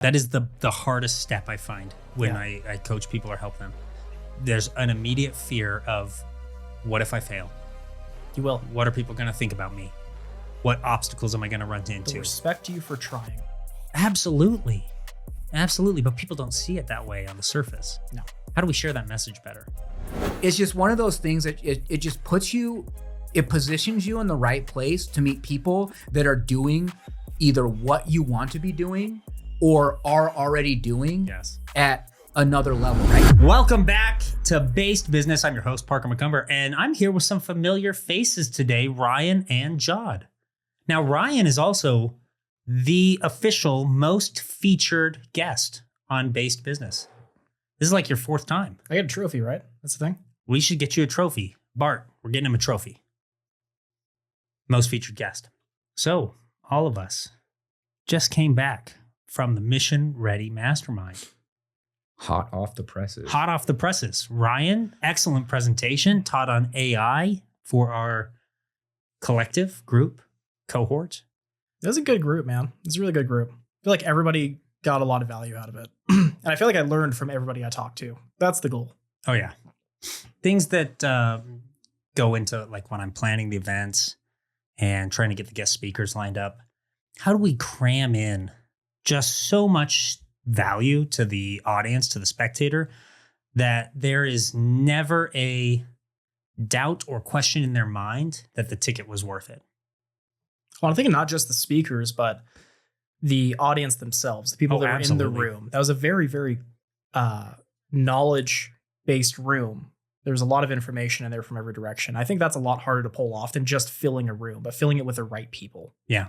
That is the hardest step I find when I coach people or help them. There's an immediate fear of, what if I fail? You will. What are people going to think about me? What obstacles am I going to run into? They'll respect you for trying. Absolutely. Absolutely. But people don't see it that way on the surface. No. How do we share that message better? It's just one of those things that it just puts you, it positions you in the right place to meet people that are doing either what you want to be doing or are already doing at another level, right? Welcome back to Based Business. I'm your host, Parker McCumber, and I'm here with some familiar faces today, Ryan and Jod. Now, Ryan is also the official most featured guest on Based Business. This is like your fourth time. I get a trophy, right? That's the thing. We should get you a trophy. Bart, we're getting him a trophy. Most featured guest. So, all of us just came back from the Mission Ready Mastermind. Hot off the presses. Hot off the presses. Ryan, excellent presentation, taught on AI for our collective group cohort. It was a good group, man. It was a really good group. I feel like everybody got a lot of value out of it. And I feel like I learned from everybody I talked to. That's the goal. Oh, yeah. Things that go into, like, when I'm planning the events and trying to get the guest speakers lined up. How do we cram in just so much value to the audience, to the spectator, that there is never a doubt or question in their mind that the ticket was worth it? Well, I'm thinking not just the speakers, but the audience themselves, the people that were absolutely. in the room. That was a very, very knowledge-based room. There's a lot of information in there from every direction. I think that's a lot harder to pull off than just filling a room, but filling it with the right people. Yeah.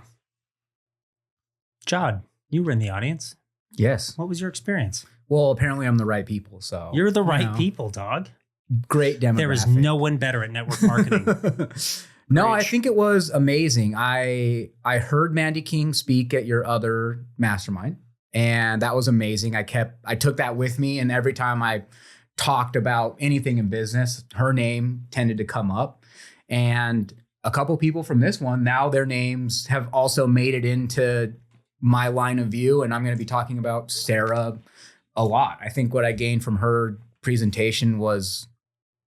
Jod, you were in the audience. Yes. What was your experience? Well, apparently I'm the right people, so. You're the right people, dog. Great demographic. There is no one better at network marketing. No, I think it was amazing. I heard Mandy King speak at your other mastermind, and that was amazing. I took that with me, and every time I talked about anything in business, her name tended to come up. And a couple people from this one, now their names have also made it into my line of view, and I'm going to be talking about Sarah a lot. I think what I gained from her presentation was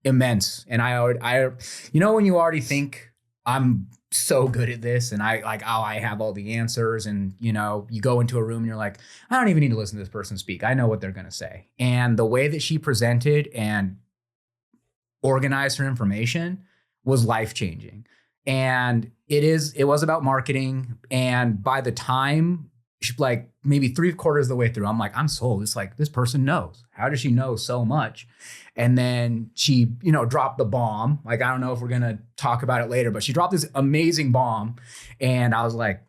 immense. And I you know, when you already think I'm so good at this and I have all the answers, and you know, you go into a room and you're like, I don't even need to listen to this person speak. I know what they're going to say. And the way that she presented and organized her information was life-changing. And it was about marketing. And by the time like maybe 3/4 of the way through, I'm like, I'm sold. It's like, this person knows. How does she know so much? And then she, dropped the bomb. Like, I don't know if we're going to talk about it later, but she dropped this amazing bomb. And I was like,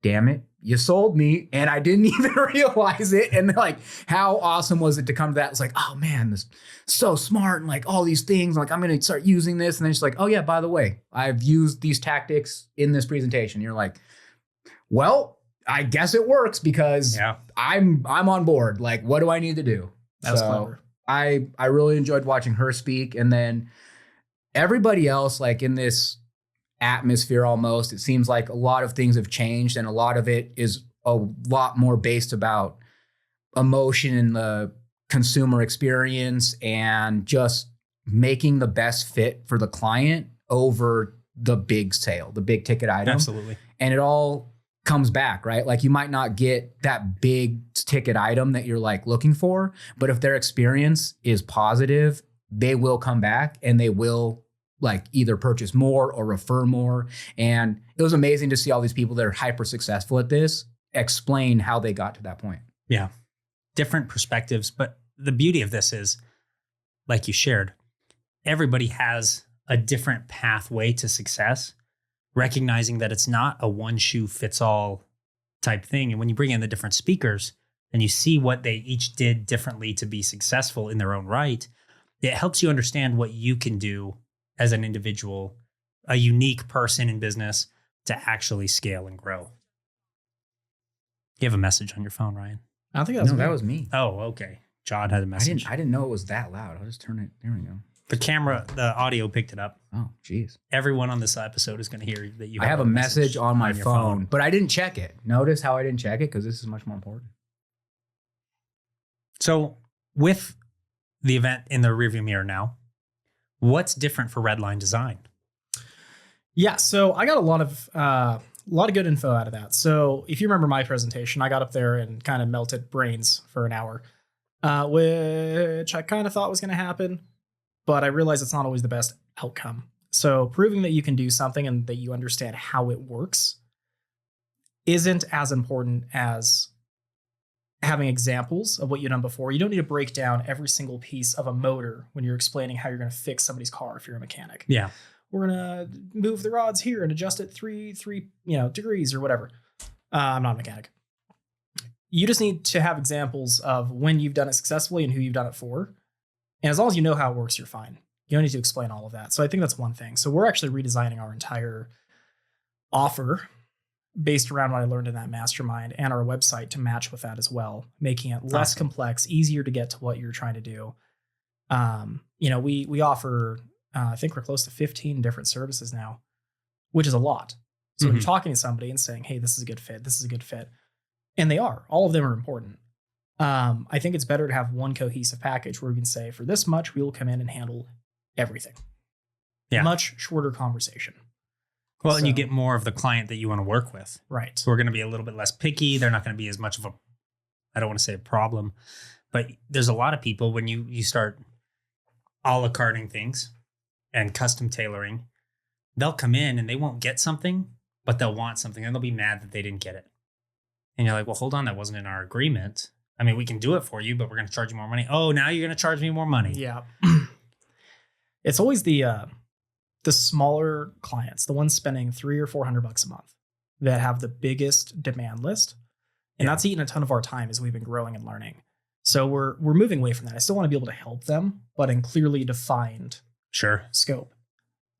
damn it, you sold me. And I didn't even realize it. And like, how awesome was it to come to that? It's like, oh man, this is so smart. And like all these things, like I'm going to start using this. And then she's like, oh yeah, by the way, I've used these tactics in this presentation. You're like, well, I guess it works because I'm on board. Like, what do I need to do? That was clever. I really enjoyed watching her speak. And then everybody else, like in this atmosphere almost, it seems like a lot of things have changed, and a lot of it is a lot more based about emotion and the consumer experience and just making the best fit for the client over the big sale, the big ticket item. Absolutely. And it all comes back, right? Like you might not get that big ticket item that you're like looking for, but if their experience is positive, they will come back and they will like either purchase more or refer more. And it was amazing to see all these people that are hyper successful at this explain how they got to that point. Yeah. Different perspectives. But the beauty of this is, like you shared, everybody has a different pathway to success, recognizing that it's not a one shoe fits all type thing. And when you bring in the different speakers and you see what they each did differently to be successful in their own right, it helps you understand what you can do as an individual, a unique person in business, to actually scale and grow. You have a message on your phone, Ryan? I don't think that was me. That was me. Oh, okay. Jod had a message. I didn't know it was that loud. I'll just turn it. There we go. The audio picked it up. Oh, geez. Everyone on this episode is going to hear that you I have a message on my phone, but I didn't check it. Notice how I didn't check it because this is much more important. So with the event in the rearview mirror now, what's different for Redline design? Yeah, so I got a lot of good info out of that. So if you remember my presentation, I got up there and kind of melted brains for an hour, which I kind of thought was going to happen, but I realized it's not always the best outcome. So proving that you can do something and that you understand how it works isn't as important as having examples of what you've done before. You don't need to break down every single piece of a motor when you're explaining how you're going to fix somebody's car if you're a mechanic. Yeah. We're going to move the rods here and adjust it three degrees or whatever. I'm not a mechanic. You just need to have examples of when you've done it successfully and who you've done it for. And as long as you know how it works, you're fine. You don't need to explain all of that. So I think that's one thing. So we're actually redesigning our entire offer based around what I learned in that mastermind and our website to match with that as well, making it less complex, easier to get to what you're trying to do. We offer, I think we're close to 15 different services now, which is a lot. So when you're talking to somebody and saying, hey, this is a good fit, this is a good fit. And they are, all of them are important. I think it's better to have one cohesive package where we can say, for this much, we will come in and handle everything. Yeah. Much shorter conversation. Well, and you get more of the client that you want to work with. Right. So we're going to be a little bit less picky. They're not going to be as much of I don't want to say a problem, but there's a lot of people when you start a la carting things and custom tailoring, they'll come in and they won't get something, but they'll want something and they'll be mad that they didn't get it. And you're like, well, hold on, that wasn't in our agreement. I mean, we can do it for you, but we're going to charge you more money. Oh, now you're going to charge me more money. Yeah. It's always the smaller clients, the ones spending $300 or $400 a month that have the biggest demand list. And that's eaten a ton of our time as we've been growing and learning. So we're moving away from that. I still want to be able to help them, but in clearly defined scope.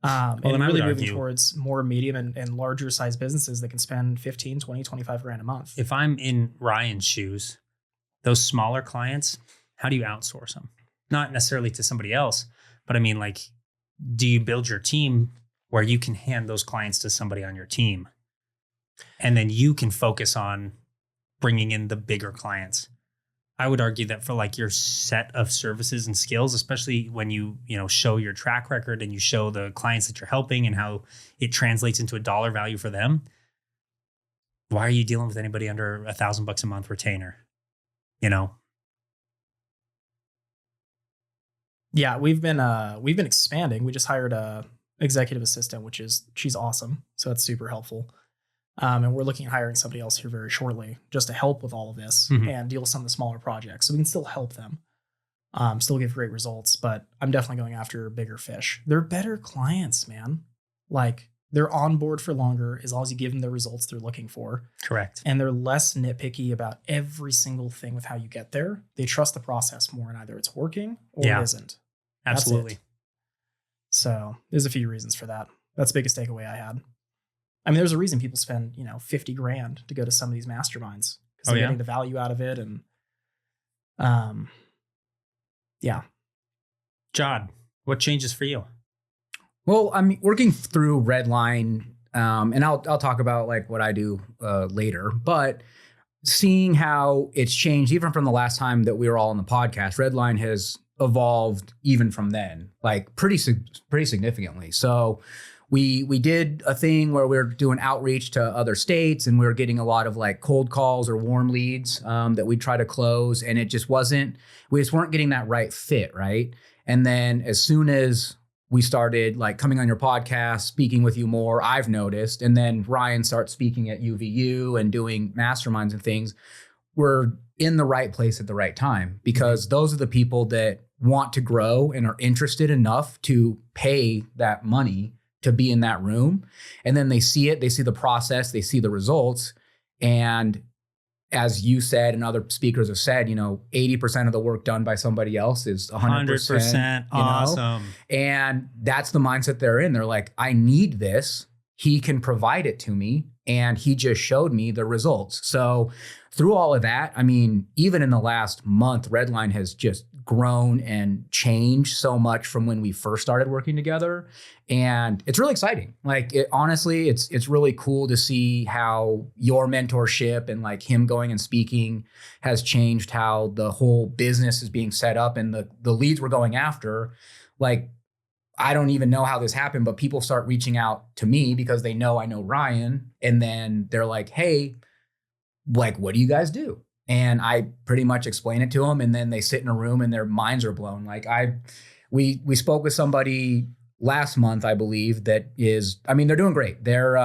And really moving towards more medium and larger size businesses that can spend 15, 20, 25 grand a month. If I'm in Ryan's shoes, those smaller clients, how do you outsource them? Not necessarily to somebody else, but I mean, like, do you build your team where you can hand those clients to somebody on your team? And then you can focus on bringing in the bigger clients. I would argue that for like your set of services and skills, especially when you show your track record and you show the clients that you're helping and how it translates into a dollar value for them, why are you dealing with anybody under $1,000 a month retainer? Yeah, we've been expanding. We just hired a executive assistant, she's awesome. So that's super helpful. And we're looking at hiring somebody else here very shortly just to help with all of this and deal with some of the smaller projects. So we can still help them, still give great results, but I'm definitely going after bigger fish. They're better clients, man. Like, they're on board for longer as long as you give them the results they're looking for. Correct. And they're less nitpicky about every single thing with how you get there. They trust the process more, and either it's working or it isn't. Absolutely. So there's a few reasons for that. That's the biggest takeaway I had. I mean, there's a reason people spend, 50 grand to go to some of these masterminds because they're getting the value out of it. And Jod, what changes for you? Well, I'm working through Redline, and I'll talk about like what I do later, but seeing how it's changed even from the last time that we were all on the podcast, Redline has evolved even from then, like pretty significantly. So we did a thing where we were doing outreach to other states, and we were getting a lot of like cold calls or warm leads that we try to close, and we just weren't getting that right fit, right? And then as soon as we started like coming on your podcast, speaking with you more, I've noticed, and then Ryan starts speaking at UVU and doing masterminds and things, we're in the right place at the right time, because those are the people that want to grow and are interested enough to pay that money to be in that room. And then they see it, they see the process, they see the results. And as you said, and other speakers have said, 80% of the work done by somebody else is 100% awesome. And that's the mindset they're in. They're like, I need this. He can provide it to me. And he just showed me the results. So through all of that, I mean, even in the last month, Redline has just grown and changed so much from when we first started working together. And it's really exciting. Like honestly, it's really cool to see how your mentorship and like him going and speaking has changed how the whole business is being set up and the leads we're going after. Like, I don't even know how this happened, but people start reaching out to me because they know I know Ryan. And then they're like, hey, like, what do you guys do? And I pretty much explain it to them. And then they sit in a room and their minds are blown. Like we spoke with somebody last month, I believe, that is, I mean, they're doing great. They're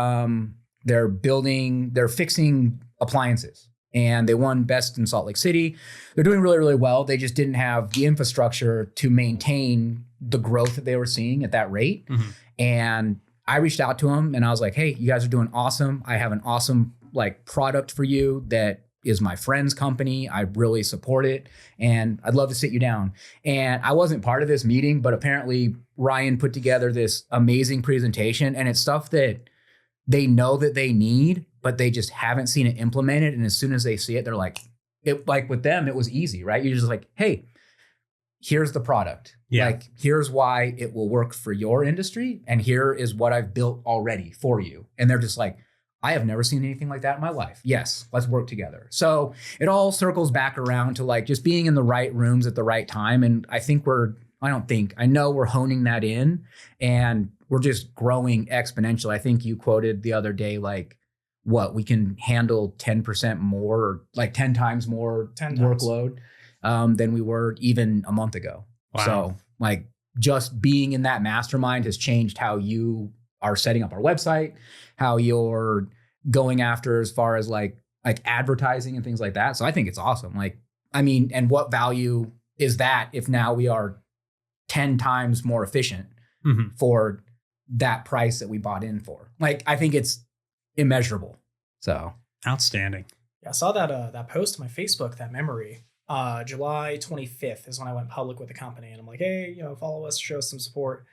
fixing appliances and they won best in Salt Lake City. They're doing really, really well. They just didn't have the infrastructure to maintain the growth that they were seeing at that rate. Mm-hmm. And I reached out to them and I was like, hey, you guys are doing awesome. I have an awesome like product for you that is my friend's company. I really support it. And I'd love to sit you down. And I wasn't part of this meeting, but apparently Ryan put together this amazing presentation and it's stuff that they know that they need, but they just haven't seen it implemented. And as soon as they see it, they're like, with them, it was easy, right? You're just like, hey, here's the product. Yeah. Like, here's why it will work for your industry. And here is what I've built already for you. And they're just like, I have never seen anything like that in my life. Yes, let's work together. So it all circles back around to like just being in the right rooms at the right time. And I know we're honing that in and we're just growing exponentially. I think you quoted the other day, like we can handle 10% more or like 10 times more workload than we were even a month ago. Wow. So like just being in that mastermind has changed how you are setting up our website, how you're going after as far as like advertising and things like that. So I think it's awesome. Like, I mean, and what value is that if now we are 10 times more efficient for that price that we bought in for? Like, I think it's immeasurable. So outstanding. Yeah, I saw that post on my Facebook, that memory. July 25th is when I went public with the company and I'm like, hey, follow us, show us some support.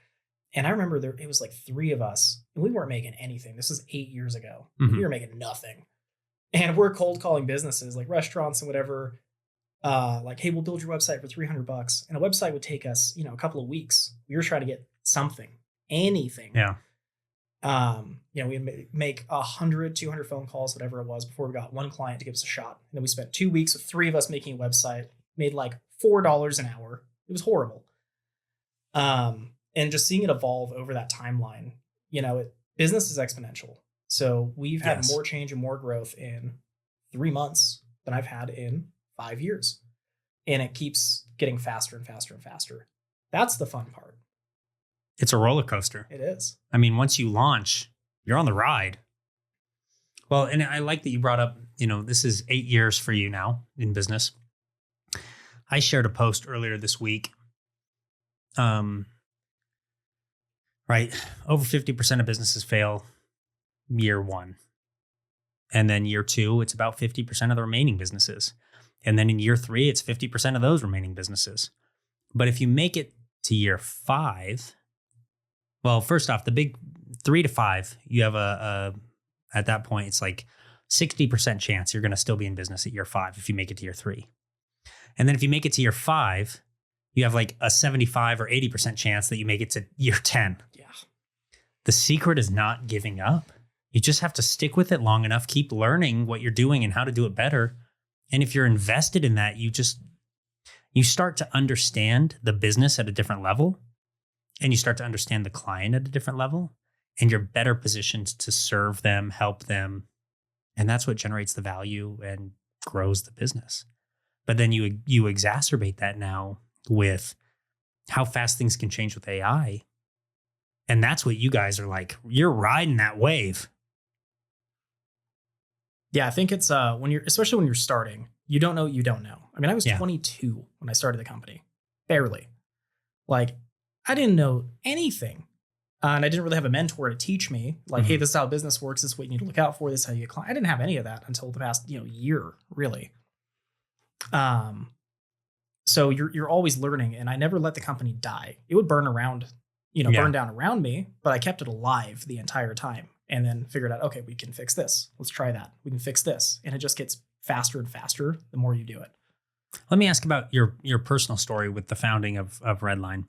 And I remember it was like 3 of us and we weren't making anything. This was 8 years ago. Mm-hmm. We were making nothing. And we're cold calling businesses like restaurants and whatever. Like, hey, we'll build your website for $300. And a website would take us, a couple of weeks. We were trying to get something, anything. Yeah. We'd make 100, 200 phone calls, whatever it was, before we got one client to give us a shot. And then we spent 2 weeks with 3 of us making a website, made like $4 an hour. It was horrible. And just seeing it evolve over that timeline, business is exponential. So we've had more change and more growth in 3 months than I've had in 5 years. And it keeps getting faster and faster and faster. That's the fun part. It's a roller coaster. It is. I mean, once you launch, you're on the ride. Well, and I like that you brought up, this is 8 years for you now in business. I shared a post earlier this week. Right. Over 50% of businesses fail year 1. And then year 2, it's about 50% of the remaining businesses. And then in year 3, it's 50% of those remaining businesses. But if you make it to year 5, well, first off, the big 3 to 5, you have at that point, it's like 60% chance you're going to still be in business at year 5 if you make it to year 3. And then if you make it to year 5, you have like a 75 or 80% chance that you make it to year 10. Yeah. The secret is not giving up. You just have to stick with it long enough, keep learning what you're doing and how to do it better. And if you're invested in that, you start to understand the business at a different level and you start to understand the client at a different level and you're better positioned to serve them, help them. And that's what generates the value and grows the business. But then you exacerbate that now with how fast things can change with AI. And that's what you guys are like. You're riding that wave. Yeah, I think it's especially when you're starting, you don't know what you don't know. I mean, I was 22 when I started the company. Barely. Like, I didn't know anything. And I didn't really have a mentor to teach me, like, hey, this is how business works. This is what you need to look out for. This is how you get clients. I didn't have any of that until the past, year, really. So you're always learning, and I never let the company die. It would burn down around me, but I kept it alive the entire time, and then figured out, okay, we can fix this. Let's try that. We can fix this, and it just gets faster and faster the more you do it. Let me ask about your personal story with the founding of Redline.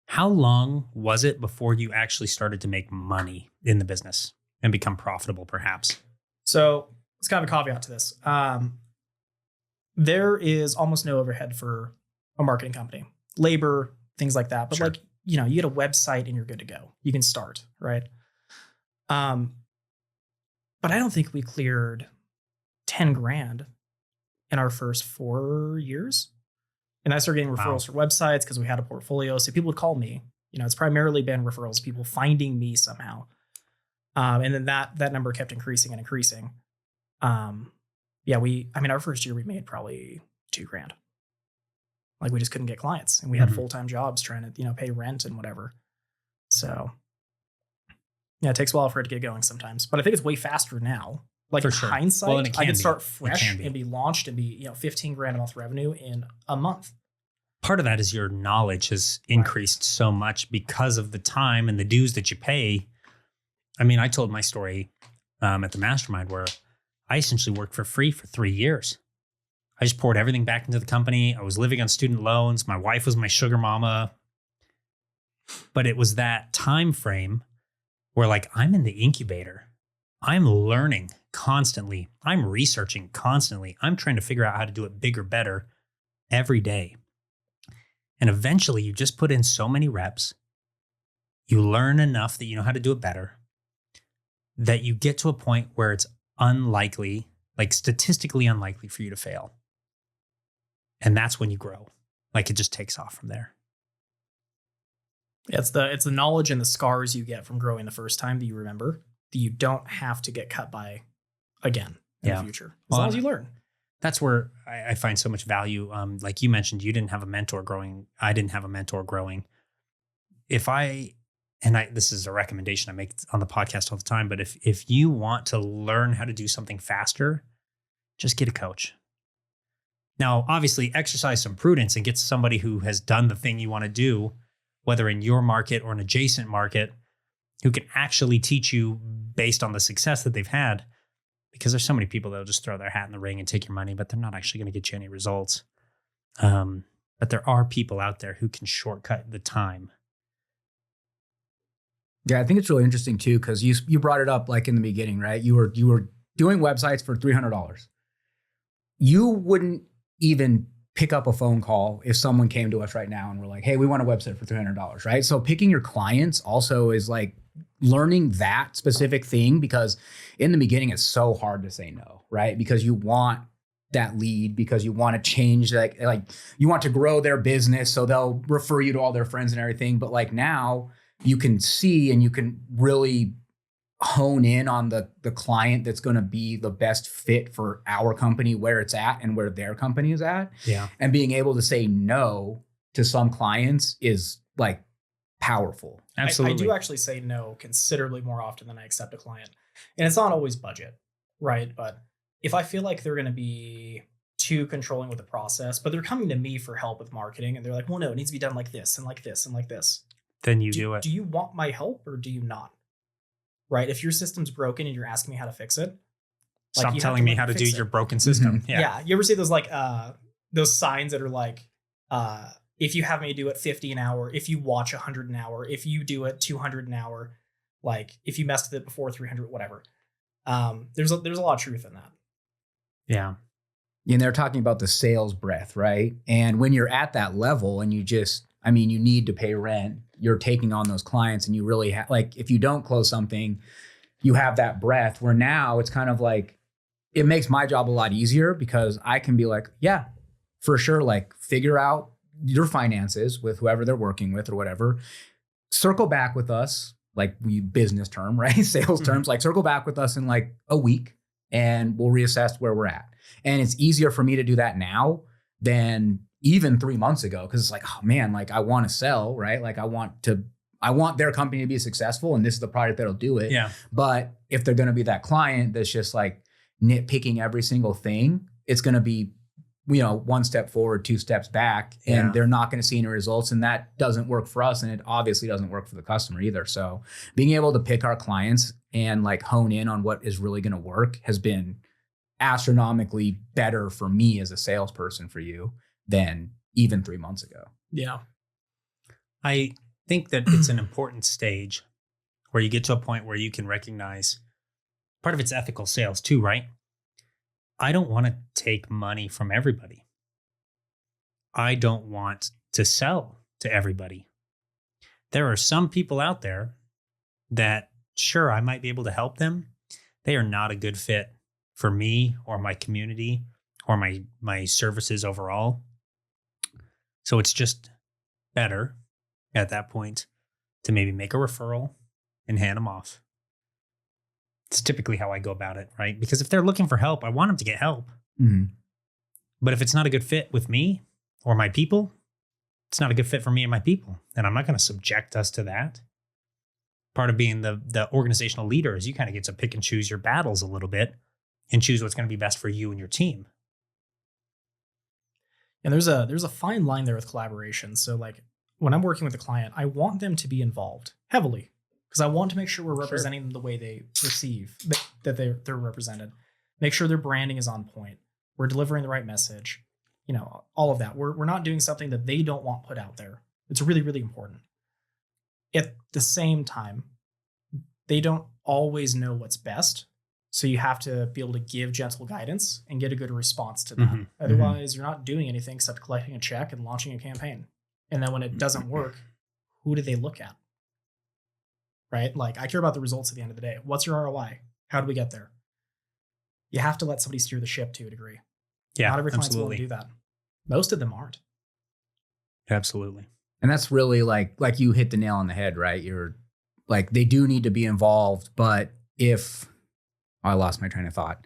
How long was it before you actually started to make money in the business and become profitable, perhaps? So it's kind of a caveat to this. There is almost no overhead for a marketing company, labor, things like that. But Sure. like, you know, you get a website and you're good to go. You can start, right? But I don't think we cleared 10 grand in our first 4 years. And I started getting referrals for websites because we had a portfolio. So people would call me. You know, it's primarily been referrals, people finding me somehow. And then that number kept increasing and increasing. Our first year we made probably 2 grand. Like we just couldn't get clients and we had full-time jobs trying to, you know, pay rent and whatever. So yeah, it takes a while for it to get going sometimes, but I think it's way faster now. Like in hindsight, I could start fresh and be launched and be, you know, 15 grand a month revenue in a month. Part of that is your knowledge has increased so much because of the time and the dues that you pay. I mean, I told my story at the Mastermind where I essentially worked for free for 3 years. I just poured everything back into the company. I was living on student loans. My wife was my sugar mama. But it was that time frame where like I'm in the incubator. I'm learning constantly. I'm researching constantly. I'm trying to figure out how to do it bigger, better every day. And eventually you just put in so many reps. You learn enough that you know how to do it better, that you get to a point where it's unlikely, like statistically unlikely for you to fail. And that's when you grow. Like it just takes off from there. It's the knowledge and the scars you get from growing the first time that you remember, that you don't have to get cut by again in the future. As long as you learn. This where I find so much value. Like you mentioned, you didn't have a mentor growing. I didn't have a mentor growing. This is a recommendation I make on the podcast all the time, but if you want to learn how to do something faster, just get a coach. Now, obviously, exercise some prudence and get somebody who has done the thing you want to do, whether in your market or an adjacent market, who can actually teach you based on the success that they've had. Because there's so many people that'll just throw their hat in the ring and take your money, but they're not actually going to get you any results. But there are people out there who can shortcut the time. Yeah, I think it's really interesting too, because you brought it up like in the beginning, right? You were doing websites for $300. You wouldn't even pick up a phone call if someone came to us right now and we're like, hey, we want a website for $300, right? So picking your clients also is like learning that specific thing, because in the beginning it's so hard to say no, right? Because you want that lead, because you want to change, like you want to grow their business so they'll refer you to all their friends and everything. But like now you can see and you can really hone in on the client that's going to be the best fit for our company, where it's at and where their company is at. Yeah. And being able to say no to some clients is like powerful. Absolutely. I do actually say no considerably more often than I accept a client. And it's not always budget, right? But if I feel like they're going to be too controlling with the process, but they're coming to me for help with marketing and they're like, well, no, it needs to be done like this and like this and like this. Then you do it. Do you want my help or do you not? Right? If your system's broken and you're asking me how to fix it, stop telling me how to do your broken system. Mm-hmm. Yeah. You ever see those like those signs that are like, if you have me do it 50 an hour, if you watch 100 an hour, if you do it 200 an hour, like if you messed with it before 300, whatever. There's a lot of truth in that. Yeah. And they're talking about the sales breath, right? And when you're at that level and you need to pay rent, you're taking on those clients and you really have, like, if you don't close something, you have that breath where now it's kind of like, it makes my job a lot easier because I can be like, yeah, for sure. Like figure out your finances with whoever they're working with or whatever, circle back with us, like we business term, right? Sales terms, like circle back with us in like a week and we'll reassess where we're at. And it's easier for me to do that now than even 3 months ago. Cause it's like, oh man, like I want to sell, right? Like I want their company to be successful and this is the product that'll do it. Yeah. But if they're going to be that client that's just like nitpicking every single thing, it's going to be, one step forward, 2 steps back, and they're not going to see any results. And that doesn't work for us. And it obviously doesn't work for the customer either. So being able to pick our clients and like hone in on what is really going to work has been astronomically better for me as a salesperson for you than even 3 months ago. Yeah. I think that it's an important stage where you get to a point where you can recognize part of it's ethical sales too, right? I don't want to take money from everybody. I don't want to sell to everybody. There are some people out there that, sure, I might be able to help them. They are not a good fit for me or my community or my services overall. So it's just better at that point to maybe make a referral and hand them off. It's typically how I go about it, right? Because if they're looking for help, I want them to get help. Mm-hmm. But if it's not a good fit with me or my people, it's not a good fit for me and my people. And I'm not going to subject us to that. Part of being the organizational leader is you kind of get to pick and choose your battles a little bit and choose what's going to be best for you and your team. And there's a fine line there with collaboration. So like when I'm working with a client, I want them to be involved heavily because I want to make sure we're representing them the way they perceive that they're represented. Make sure their branding is on point. We're delivering the right message. You know, all of that. We're not doing something that they don't want put out there. It's really, really important. At the same time, they don't always know what's best. So you have to be able to give gentle guidance and get a good response to that. Mm-hmm. Otherwise, you're not doing anything except collecting a check and launching a campaign. And then when it doesn't work, who do they look at? Right? Like, I care about the results at the end of the day. What's your ROI? How do we get there? You have to let somebody steer the ship to a degree. Yeah, not every client's willing to do that. Most of them aren't. Absolutely. And that's really like you hit the nail on the head, right? You're like, they do need to be involved, but I lost my train of thought.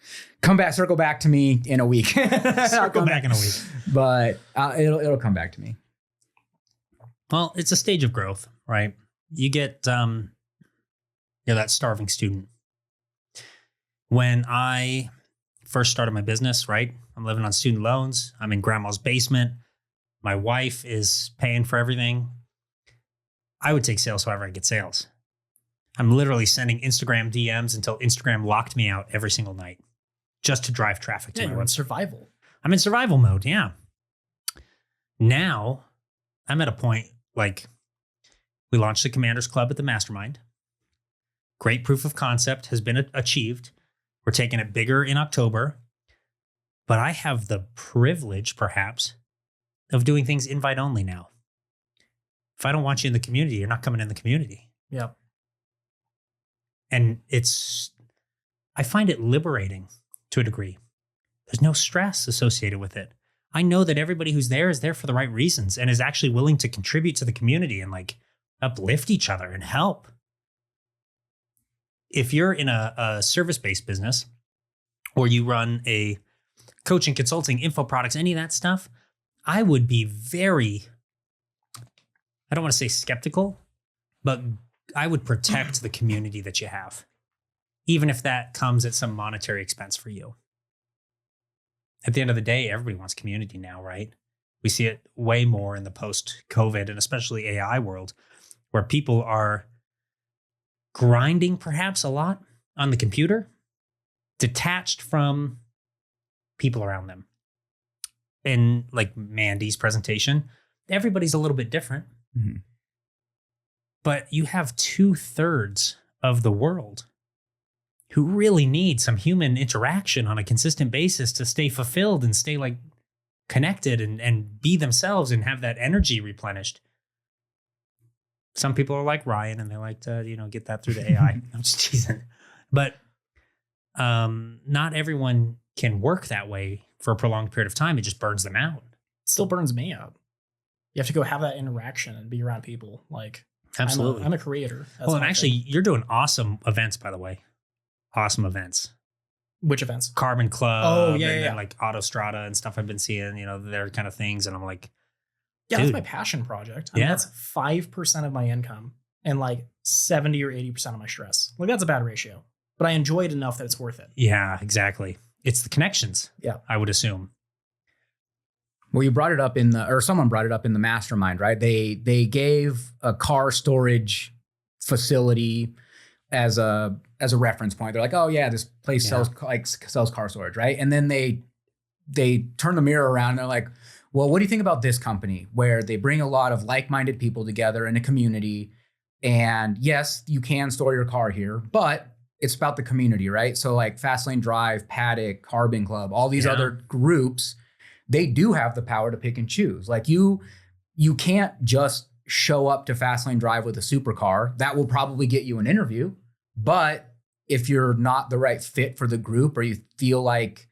Circle back to me in a week. Circle back in a week. But it'll come back to me. Well, it's a stage of growth, right? You get that starving student. When I first started my business, right? I'm living on student loans. I'm in grandma's basement. My wife is paying for everything. I would take sales however I get sales. I'm literally sending Instagram DMs until Instagram locked me out every single night just to drive traffic to my You're in website. survival. I'm in survival mode, yeah. Now, I'm at a point like we launched the Commanders Club at the Mastermind. Great proof of concept has been achieved. We're taking it bigger in October. But I have the privilege, perhaps, of doing things invite only now. If I don't want you in the community, you're not coming in the community. Yep. And I find it liberating to a degree. There's no stress associated with it. I know that everybody who's there is there for the right reasons and is actually willing to contribute to the community and like uplift each other and help. If you're in a service-based business or you run a coaching, consulting, info products, any of that stuff, I would be I don't want to say skeptical, but I would protect the community that you have, even if that comes at some monetary expense for you. At the end of the day, everybody wants community now, right? We see it way more in the post-COVID and especially AI world, where people are grinding perhaps a lot on the computer, detached from people around them. In like Mandy's presentation, everybody's a little bit different. Mm-hmm. But you have 2/3 of the world who really need some human interaction on a consistent basis to stay fulfilled and stay like connected and be themselves and have that energy replenished. Some people are like Ryan and they like to, get that through the AI. I'm just teasing. But not everyone can work that way for a prolonged period of time. It just burns them out. It still burns me out. You have to go have that interaction and be around people. Like, absolutely. I'm a creator. That's and my actually, thing. you're doing awesome events, by the way. Awesome events. Which events? Carbon Club. Oh, yeah, and yeah. then like Autostrada and stuff I've been seeing, their kind of things. And I'm like, Yeah, dude. that's my passion project. I mean, that's 5% of my income and like 70 or 80% of my stress. Like, that's a bad ratio, but I enjoy it enough that it's worth it. Yeah, exactly. It's the connections. Yeah. I would assume. Well, you brought it up someone brought it up in the mastermind, right? They gave a car storage facility as a reference point. They're like, oh yeah, this place sells car storage, right? And then they turn the mirror around and they're like, well, what do you think about this company where they bring a lot of like-minded people together in a community? And yes, you can store your car here, but it's about the community, right? So like Fastlane Drive, Paddock, Carbon Club, all these other groups, they do have the power to pick and choose. Like you can't just show up to Fastlane Drive with a supercar. That will probably get you an interview. But if you're not the right fit for the group, or you feel like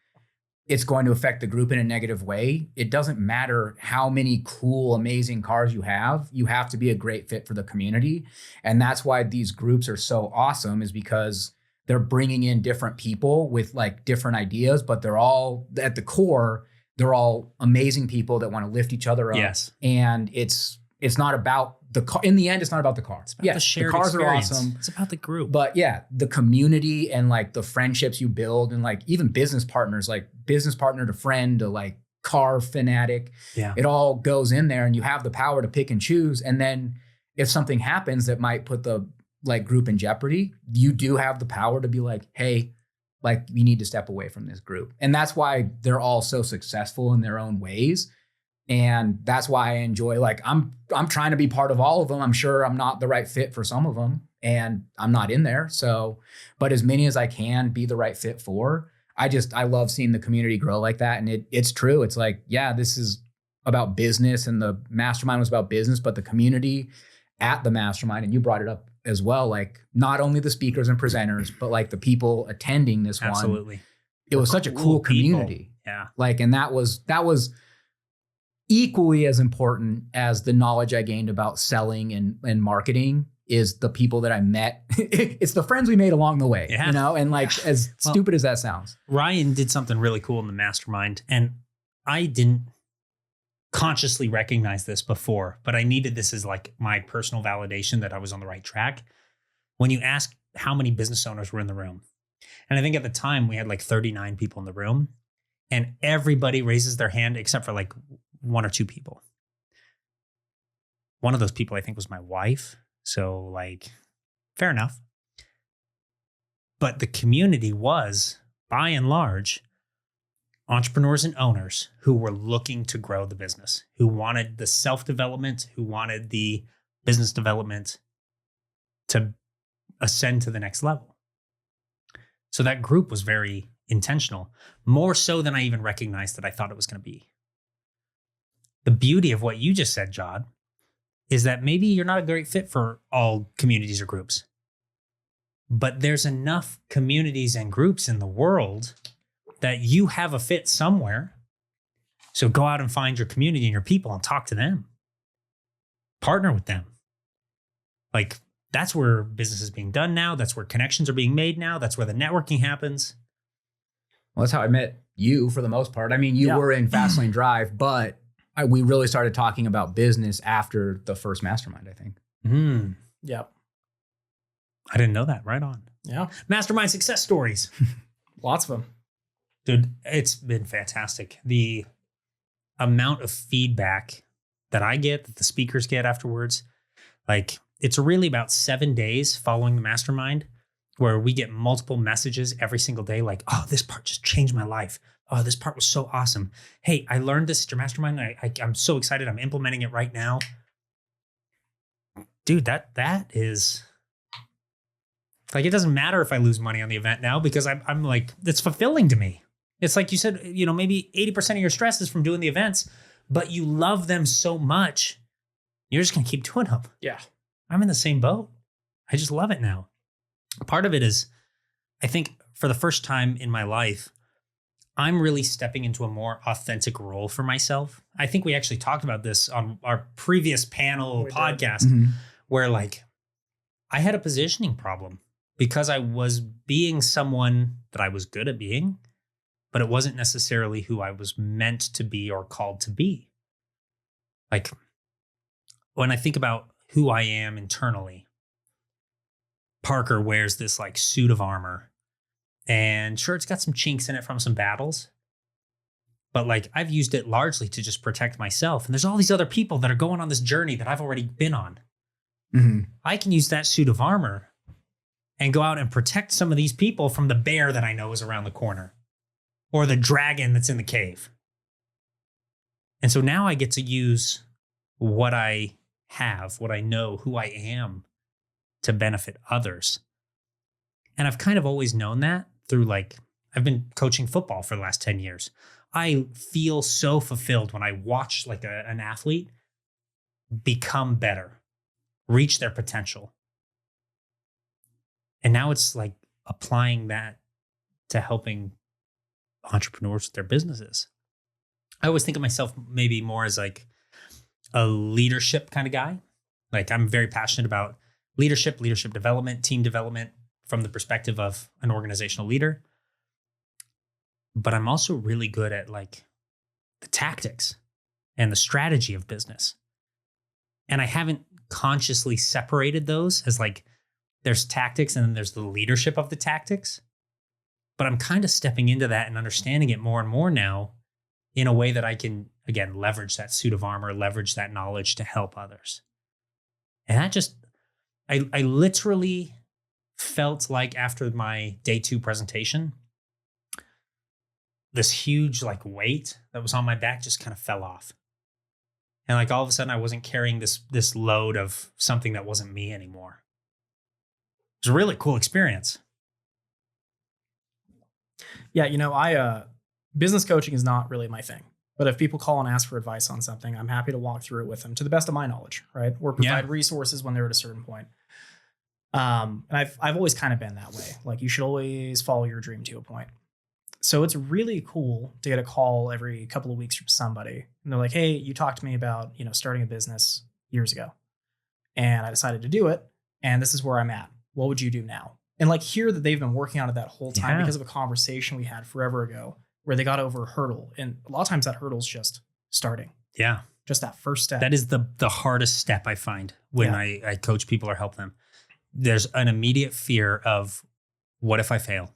it's going to affect the group in a negative way, it doesn't matter how many cool, amazing cars you have to be a great fit for the community. And that's why these groups are so awesome, is because they're bringing in different people with like different ideas, but they're all at the core, they're all amazing people that want to lift each other up. Yes. And it's not about the car. In the end, it's not about the car. It's about the shared cars experience. are awesome. It's about the group. But yeah, the community and like the friendships you build, and like even business partners, like business partner to friend to like car fanatic. Yeah. It all goes in there, and you have the power to pick and choose. And then if something happens that might put the like group in jeopardy, you do have the power to be like, hey, like you need to step away from this group. And that's why they're all so successful in their own ways. And that's why I enjoy, like, I'm trying to be part of all of them. I'm sure I'm not the right fit for some of them, and I'm not in there. So, but as many as I can be the right fit for, I love seeing the community grow like that. And it's true. It's like, yeah, this is about business, and the mastermind was about business, but the community at the mastermind, and you brought it up as well, like not only the speakers and presenters, but like the people attending this Absolutely. one. It was such a cool community. People. Yeah. Like, and that was equally as important as the knowledge I gained about selling and marketing is the people that I met. It's the friends we made along the way, you know? And like, as stupid as that sounds. Ryan did something really cool in the mastermind, and I didn't consciously recognize this before, but I needed this as like my personal validation that I was on the right track. When you ask how many business owners were in the room, and I think at the time we had like 39 people in the room, and everybody raises their hand except for like one or two people. One of those people I think was my wife. So like, fair enough. But the community was, by and large, entrepreneurs and owners who were looking to grow the business, who wanted the self-development, who wanted the business development to ascend to the next level. So that group was very intentional, more so than I even recognized that I thought it was going to be. The beauty of what you just said, Jod, is that maybe you're not a great fit for all communities or groups, but there's enough communities and groups in the world that you have a fit somewhere. So go out and find your community and your people and talk to them. Partner with them. Like, that's where business is being done now. That's where connections are being made now. That's where the networking happens. Well, that's how I met you for the most part. I mean, you were in Fastlane Drive, but we really started talking about business after the first mastermind, I think. Yep. I didn't know that. Right on. Yeah. Mastermind success stories. Lots of them. Dude, it's been fantastic. The amount of feedback that I get, that the speakers get afterwards, like it's really about 7 days following the mastermind where we get multiple messages every single day. Like, oh, this part just changed my life. Oh, this part was so awesome. Hey, I learned this at your mastermind. I'm so excited. I'm implementing it right now. Dude, that is like, it doesn't matter if I lose money on the event now because I'm like, it's fulfilling to me. It's like you said, you know, maybe 80% of your stress is from doing the events, but you love them so much, you're just going to keep doing them. Yeah. I'm in the same boat. I just love it now. Part of it is, I think for the first time in my life, I'm really stepping into a more authentic role for myself. I think we actually talked about this on our previous panel podcast where like I had a positioning problem because I was being someone that I was good at being, but it wasn't necessarily who I was meant to be or called to be. Like when I think about who I am internally, Parker wears this like suit of armor, and sure, it's got some chinks in it from some battles, but like I've used it largely to just protect myself. And there's all these other people that are going on this journey that I've already been on. I can use that suit of armor and go out and protect some of these people from the bear that I know is around the corner or the dragon that's in the cave. And so now I get to use what I have, what I know, who I am to benefit others. And I've kind of always known that through I've been coaching football for the last 10 years. I feel so fulfilled when I watch an athlete become better, reach their potential. And now it's applying that to helping entrepreneurs with their businesses. I always think of myself maybe more as a leadership kind of guy. I'm very passionate about leadership development, team development from the perspective of an organizational leader. But I'm also really good at the tactics and the strategy of business. And I haven't consciously separated those as there's tactics and then there's the leadership of the tactics. But I'm kind of stepping into that and understanding it more and more now in a way that I can, again, leverage that suit of armor, leverage that knowledge to help others. And that just, I literally felt like after my day 2 presentation, this huge weight that was on my back just kind of fell off. And all of a sudden I wasn't carrying this load of something that wasn't me anymore. It was a really cool experience. Yeah, business coaching is not really my thing. But if people call and ask for advice on something, I'm happy to walk through it with them to the best of my knowledge, right? Or provide resources when they're at a certain point. And I've always kind of been that way. You should always follow your dream to a point. So it's really cool to get a call every couple of weeks from somebody. And they're like, hey, you talked to me about, starting a business years ago. And I decided to do it. And this is where I'm at. What would you do now? And hear that they've been working on it that whole time because of a conversation we had forever ago where they got over a hurdle. And a lot of times that hurdle's just starting. Yeah. Just that first step. That is the hardest step I find when I coach people or help them. There's an immediate fear of, what if I fail?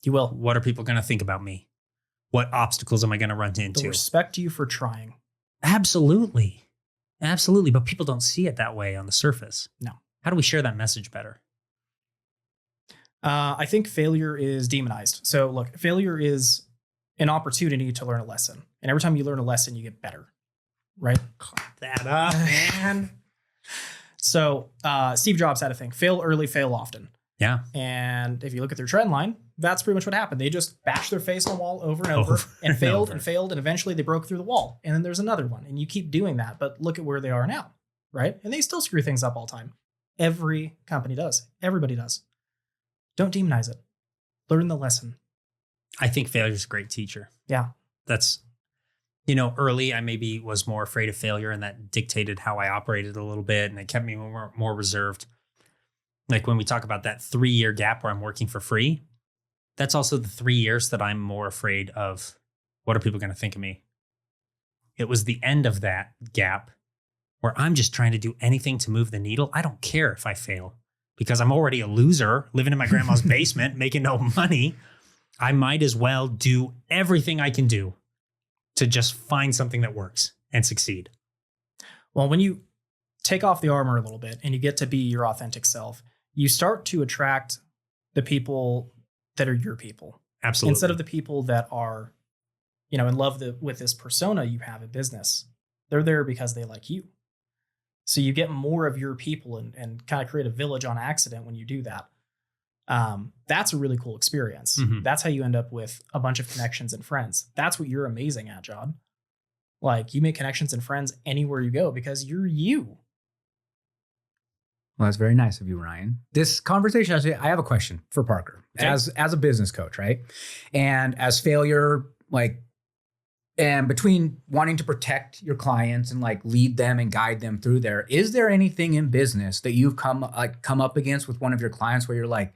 You will. What are people going to think about me? What obstacles am I going to run into? They'll respect you for trying. Absolutely. Absolutely. But people don't see it that way on the surface. No. How do we share that message better? I think failure is demonized. So look, failure is an opportunity to learn a lesson. And every time you learn a lesson, you get better. Right? Clap that up, man. So Steve Jobs had a thing, fail early, fail often. Yeah. And if you look at their trend line, that's pretty much what happened. They just bashed their face on the wall over and over and failed and failed. And eventually they broke through the wall. And then there's another one. And you keep doing that. But look at where they are now. Right? And they still screw things up all the time. Every company does. Everybody does. Don't demonize it. Learn the lesson. I think failure is a great teacher. Yeah. That's, early I maybe was more afraid of failure and that dictated how I operated a little bit and it kept me more reserved. When we talk about that 3-year gap where I'm working for free, that's also the 3 years that I'm more afraid of what are people going to think of me. It was the end of that gap where I'm just trying to do anything to move the needle. I don't care if I fail because I'm already a loser living in my grandma's basement, making no money. I might as well do everything I can do to just find something that works and succeed. Well, when you take off the armor a little bit and you get to be your authentic self, you start to attract the people that are your people. Absolutely. Instead of the people that are, in love with this persona you have in business. They're there because they like you. So you get more of your people and kind of create a village on accident when you do that. That's a really cool experience. Mm-hmm. That's how you end up with a bunch of connections and friends. That's what you're amazing at, Jod. You make connections and friends anywhere you go because you're you. Well, that's very nice of you, Ryan. This conversation, actually, I have a question for Parker. Okay. As a business coach, right? And as failure, and between wanting to protect your clients and lead them and guide them through there, is there anything in business that you've come up against with one of your clients where you're like,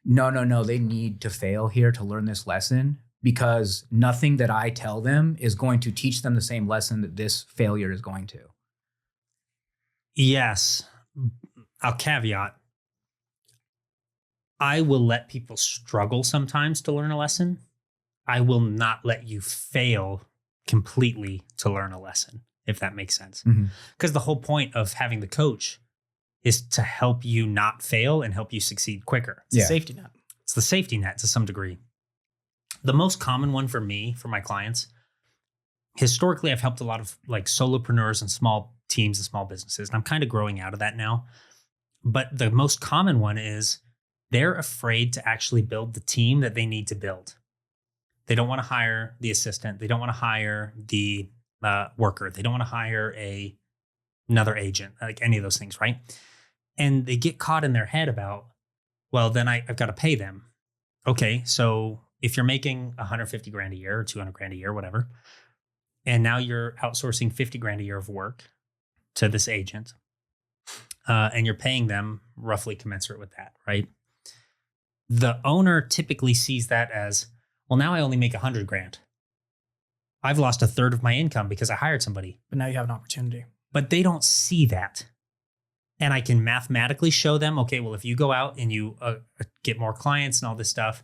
no, they need to fail here to learn this lesson because nothing that I tell them is going to teach them the same lesson that this failure is going to? Yes. I'll caveat. I will let people struggle sometimes to learn a lesson. I will not let you fail completely to learn a lesson, if that makes sense. Mm-hmm. Because the whole point of having the coach is to help you not fail and help you succeed quicker. It's a safety net. It's the safety net to some degree. The most common one for me, for my clients, historically, I've helped a lot of like solopreneurs and small teams and small businesses. And I'm kind of growing out of that now. But the most common one is they're afraid to actually build the team that they need to build. They don't want to hire the assistant. They don't want to hire the worker. They don't want to hire another agent, like any of those things, right? And they get caught in their head about, well, then I've got to pay them. Okay, so if you're making 150 grand a year or 200 grand a year, whatever, and now you're outsourcing 50 grand a year of work to this agent, and you're paying them roughly commensurate with that, right? The owner typically sees that as, well, now I only make 100 grand. I've lost a third of my income because I hired somebody. But now you have an opportunity. But they don't see that. And I can mathematically show them, okay, well, if you go out and you get more clients and all this stuff,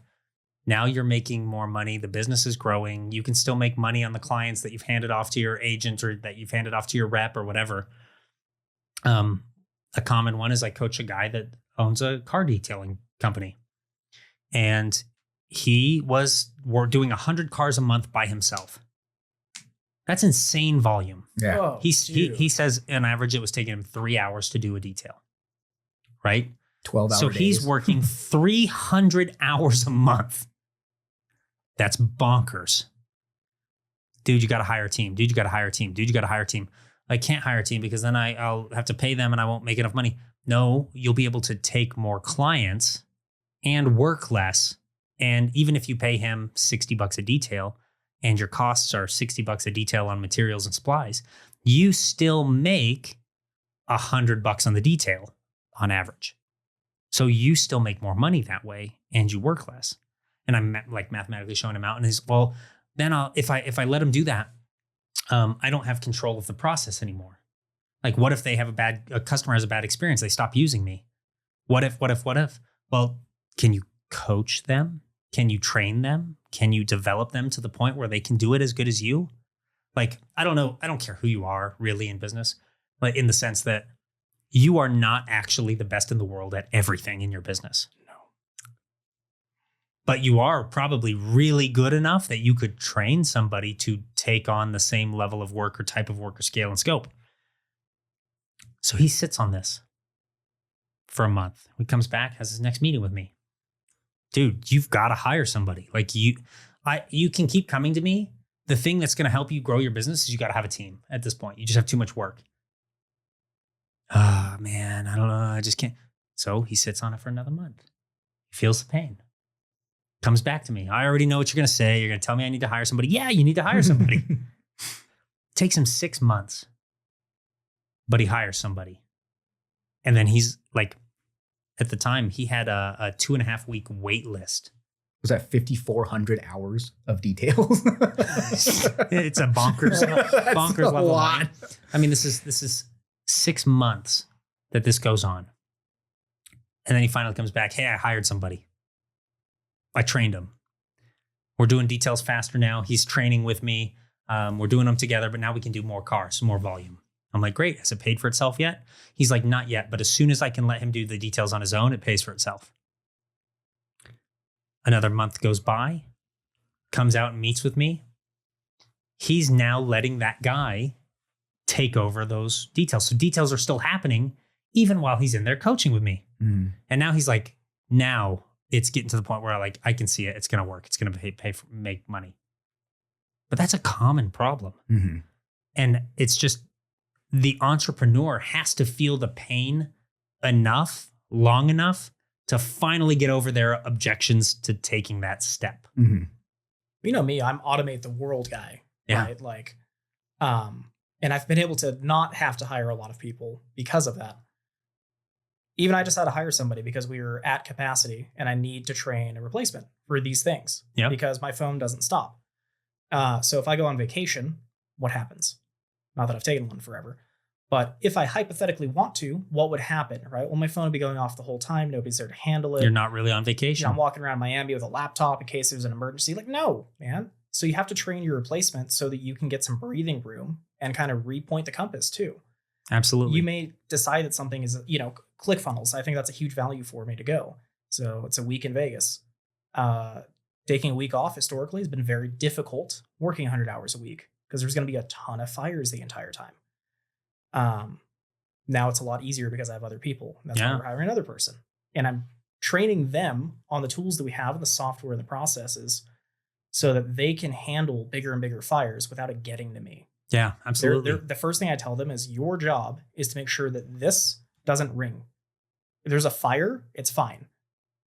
now you're making more money. The business is growing. You can still make money on the clients that you've handed off to your agent or that you've handed off to your rep or whatever. A common one is I coach a guy that owns a car detailing company. And we're doing 100 cars a month by himself. That's insane volume. Yeah. Oh, He says on average it was taking him 3 hours to do a detail, right? 12 hours. So he's working 300 hours a month. That's bonkers. Dude, you got to hire a team. Dude, you got to hire a team. Dude, you got to hire a team. I can't hire a team because then I'll have to pay them and I won't make enough money. No, you'll be able to take more clients and work less. And even if you pay him $60 a detail and your costs are $60 a detail on materials and supplies, you still make $100 on the detail on average. So you still make more money that way and you work less. And I'm like mathematically showing him out and he's, well, then if I let him do that, I don't have control of the process anymore. Like what if they have a customer has a bad experience? They stop using me. What if? Well, can you coach them? Can you train them? Can you develop them to the point where they can do it as good as you? Like, I don't know. I don't care who you are really in business, but in the sense that you are not actually the best in the world at everything in your business. No. But you are probably really good enough that you could train somebody to take on the same level of work or type of work or scale and scope. So he sits on this for a month. He comes back, has his next meeting with me. Dude, you've got to hire somebody. Like you can keep coming to me. The thing that's going to help you grow your business is you got to have a team at this point. You just have too much work. Ah, man, I don't know. I just can't. So he sits on it for another month. He feels the pain. Comes back to me. I already know what you're going to say. You're going to tell me I need to hire somebody. Yeah, you need to hire somebody. Takes him 6 months, but he hires somebody. And then he's like, at the time, he had a 2.5 week wait list. Was that 5,400 hours of details? It's a bonkers level. Lot. I mean, this is 6 months that this goes on. And then he finally comes back. Hey, I hired somebody. I trained him. We're doing details faster now. He's training with me. We're doing them together, but now we can do more cars, more volume. I'm like, great. Has it paid for itself yet? He's like, not yet. But as soon as I can let him do the details on his own, it pays for itself. Another month goes by, comes out and meets with me. He's now letting that guy take over those details. So details are still happening even while he's in there coaching with me. Mm. And now he's like, now it's getting to the point where I can see it. It's going to work. It's going to make money. But that's a common problem. Mm-hmm. And it's just, the entrepreneur has to feel the pain long enough to finally get over their objections to taking that step. Mm-hmm. You know me, I'm automate the world guy, right? Like, and I've been able to not have to hire a lot of people because of that. Even I just had to hire somebody because we were at capacity and I need to train a replacement for these things because my phone doesn't stop. So if I go on vacation, what happens? Not that I've taken one forever, but if I hypothetically want to, what would happen, right? Well, my phone would be going off the whole time. Nobody's there to handle it. You're not really on vacation. I'm walking around Miami with a laptop in case there's an emergency. Like, no, man. So you have to train your replacement so that you can get some breathing room and kind of repoint the compass too. Absolutely. You may decide that something is, ClickFunnels. I think that's a huge value for me to go. So it's a week in Vegas. Taking a week off historically has been very difficult working 100 hours a week because there's going to be a ton of fires the entire time. Now it's a lot easier because I have other people. That's why we're hiring another person. And I'm training them on the tools that we have and the software and the processes so that they can handle bigger and bigger fires without it getting to me. Yeah, absolutely. The first thing I tell them is your job is to make sure that this doesn't ring. If there's a fire, it's fine.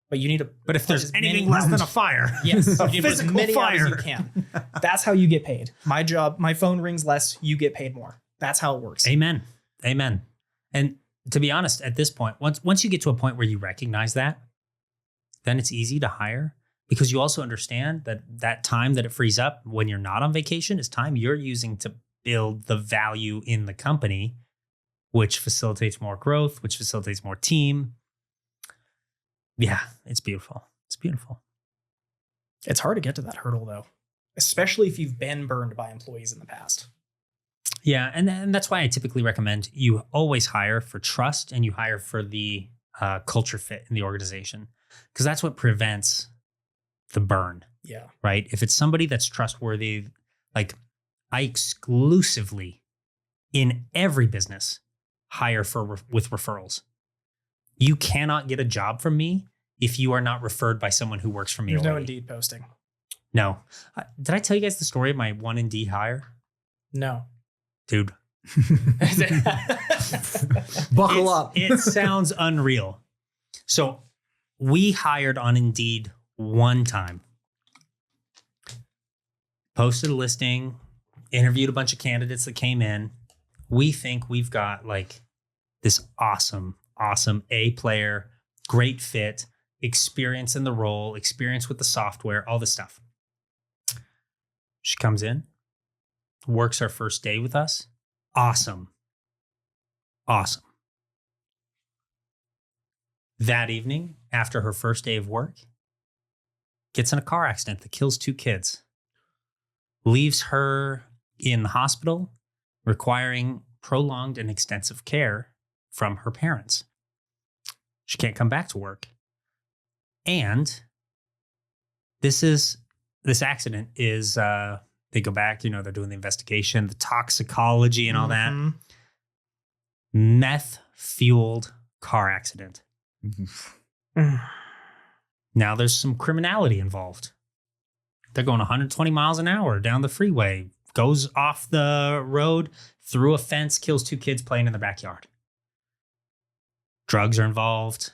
But you need to. But if there's anything less than a fire, yes, a you need as many fire as you can. That's how you get paid. My job, my phone rings less, you get paid more. That's how it works. Amen. And to be honest, at this point, once you get to a point where you recognize that, then it's easy to hire because you also understand that time that it frees up when you're not on vacation is time you're using to build the value in the company, which facilitates more growth, which facilitates more team. Yeah, it's beautiful. It's beautiful. It's hard to get to that hurdle though, especially if you've been burned by employees in the past. Yeah, and that's why I typically recommend you always hire for trust and you hire for the culture fit in the organization because that's what prevents the burn. Yeah. Right? If it's somebody that's trustworthy, like I exclusively in every business hire with referrals. You cannot get a job from me if you are not referred by someone who works for me. There's already. no Indeed posting. No. Did I tell you guys the story of my one Indeed hire? No. Dude. Buckle up. It sounds unreal. So we hired on Indeed one time. Posted a listing, interviewed a bunch of candidates that came in. We think we've got like this awesome A player, great fit, experience in the role, experience with the software, all this stuff. She comes in, works our first day with us. Awesome. That evening, after her first day of work, gets in a car accident that kills 2 kids. Leaves her in the hospital, requiring prolonged and extensive care from her parents. She can't come back to work. And this accident is, they go back, they're doing the investigation, the toxicology and all that. Meth-fueled car accident. Now there's some criminality involved. They're going 120 miles an hour down the freeway, goes off the road, through a fence, kills 2 kids playing in the backyard. Drugs are involved.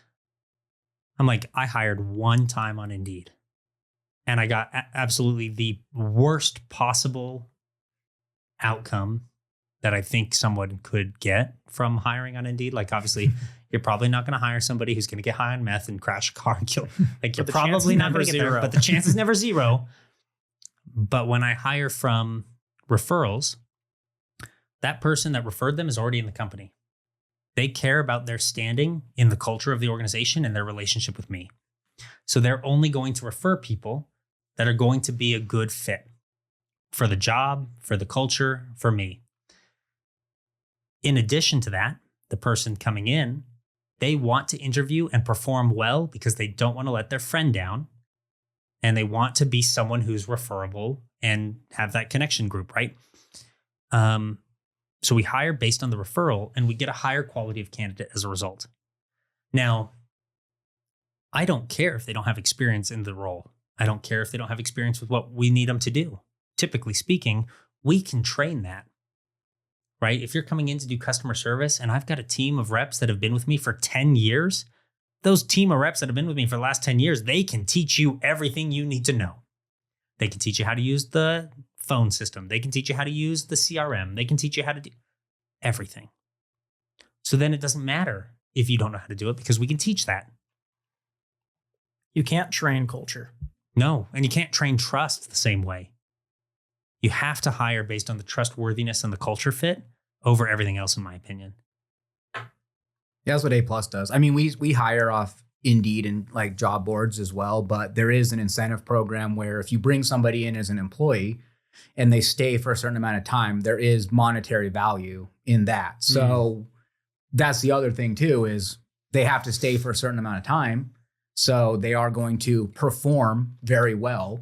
I'm like, I hired one time on Indeed. And I got absolutely the worst possible outcome that I think someone could get from hiring on Indeed. Like, obviously, you're probably not going to hire somebody who's going to get high on meth and crash a car and kill. Like, you're probably not going to get there, but the chance is never zero. But when I hire from referrals, that person that referred them is already in the company. They care about their standing in the culture of the organization and their relationship with me. So they're only going to refer people that are going to be a good fit for the job, for the culture, for me. In addition to that, the person coming in, they want to interview and perform well because they don't want to let their friend down. And they want to be someone who's referable and have that connection group, right? So we hire based on the referral and we get a higher quality of candidate as a result. Now, I don't care if they don't have experience in the role. I don't care if they don't have experience with what we need them to do. Typically speaking, we can train that, right? If you're coming in to do customer service and I've got a team of reps that have been with me for 10 years, those team of reps that have been with me for the last 10 years, they can teach you everything you need to know. They can teach you how to use the phone system. They can teach you how to use the CRM. They can teach you how to do everything. So then it doesn't matter if you don't know how to do it because we can teach that. You can't train culture. No, and you can't train trust the same way. You have to hire based on the trustworthiness and the culture fit over everything else, in my opinion. Yeah, that's what A+ does. I mean, we hire off Indeed and like job boards as well, but there is an incentive program where if you bring somebody in as an employee and they stay for a certain amount of time, there is monetary value in that. So that's the other thing too, is they have to stay for a certain amount of time. So they are going to perform very well.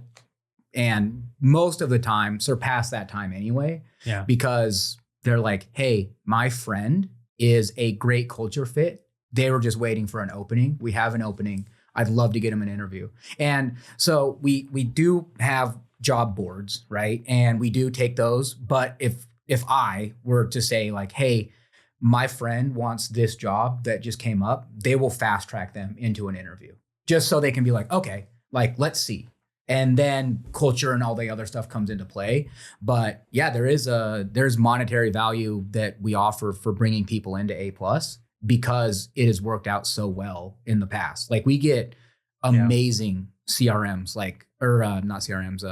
And most of the time surpass that time anyway. Yeah. Because they're like, hey, my friend is a great culture fit. They were just waiting for an opening. We have an opening. I'd love to get him an interview. And so we do have job boards, right? And we do take those. But if I were to say like, hey, my friend wants this job that just came up, they will fast track them into an interview just so they can be like, okay, like, let's see. And then culture and all the other stuff comes into play. But yeah, there's monetary value that we offer for bringing people into A+ because it has worked out so well in the past. Like we get amazing CRMs, not CRMs,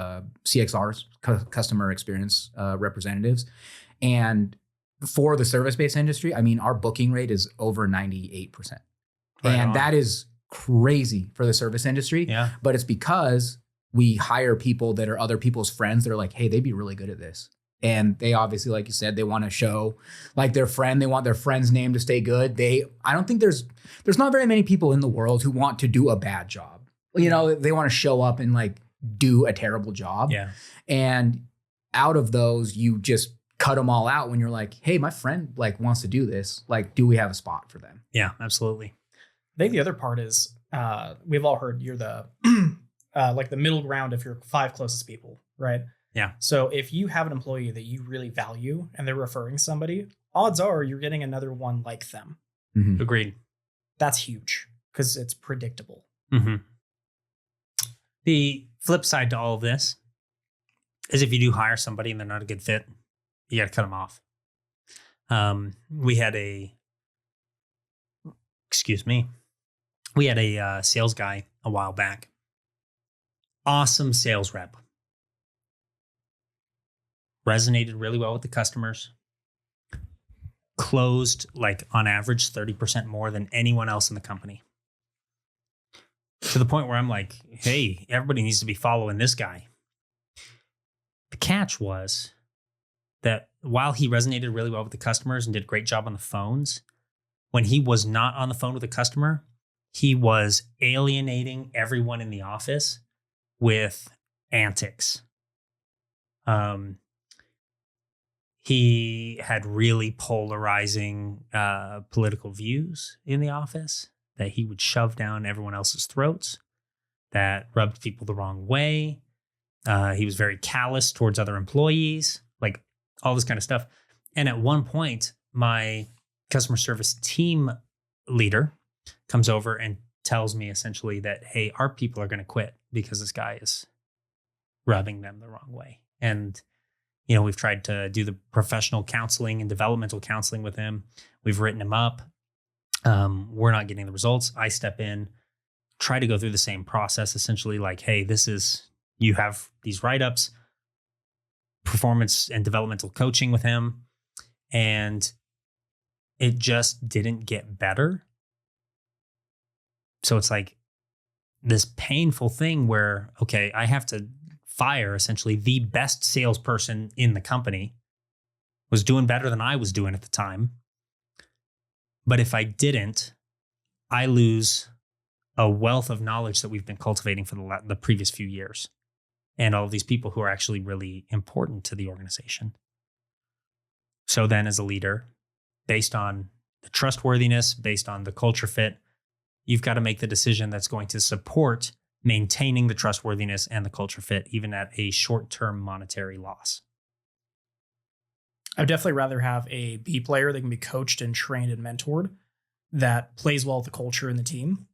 CXRs, customer experience representatives. And for the service-based industry, I mean, our booking rate is over 98%. And that is crazy for the service industry. Yeah. But it's because we hire people that are other people's friends that are like, hey, they'd be really good at this. And they obviously, like you said, they want to show like their friend, they want their friend's name to stay good. I don't think there's not very many people in the world who want to do a bad job. You know, they want to show up and like do a terrible job. Yeah. And out of those, you just cut them all out when you're like, hey, my friend like wants to do this. Like, do we have a spot for them? Yeah, absolutely. I think the other part is we've all heard you're the like the middle ground of your 5 closest people, right? Yeah. So if you have an employee that you really value and they're referring somebody, odds are you're getting another one like them. Mm-hmm. Agreed. That's huge because it's predictable. Mm-hmm. The flip side to all of this is if you do hire somebody and they're not a good fit, you got to cut them off. We had a sales guy a while back. Awesome sales rep. Resonated really well with the customers. Closed like on average 30% more than anyone else in the company. To the point where I'm like, hey, everybody needs to be following this guy. The catch was that while he resonated really well with the customers and did a great job on the phones, when he was not on the phone with a customer, he was alienating everyone in the office with antics. He had really polarizing political views in the office that he would shove down everyone else's throats, that rubbed people the wrong way. He was very callous towards other employees, like all this kind of stuff. And at one point, my customer service team leader comes over and tells me essentially that, hey, our people are going to quit because this guy is rubbing them the wrong way. And, you know, we've tried to do the professional counseling and developmental counseling with him. We've written him up. We're not getting the results. I step in, try to go through the same process, essentially like, hey, you have these write-ups, performance and developmental coaching with him. And it just didn't get better. So it's like this painful thing where, okay, I have to fire essentially the best salesperson in the company, was doing better than I was doing at the time. But if I didn't, I lose a wealth of knowledge that we've been cultivating for the previous few years. And all of these people who are actually really important to the organization. So then as a leader, based on the trustworthiness, based on the culture fit, you've got to make the decision that's going to support maintaining the trustworthiness and the culture fit, even at a short-term monetary loss. I'd definitely rather have a B player that can be coached and trained and mentored that plays well with the culture and the team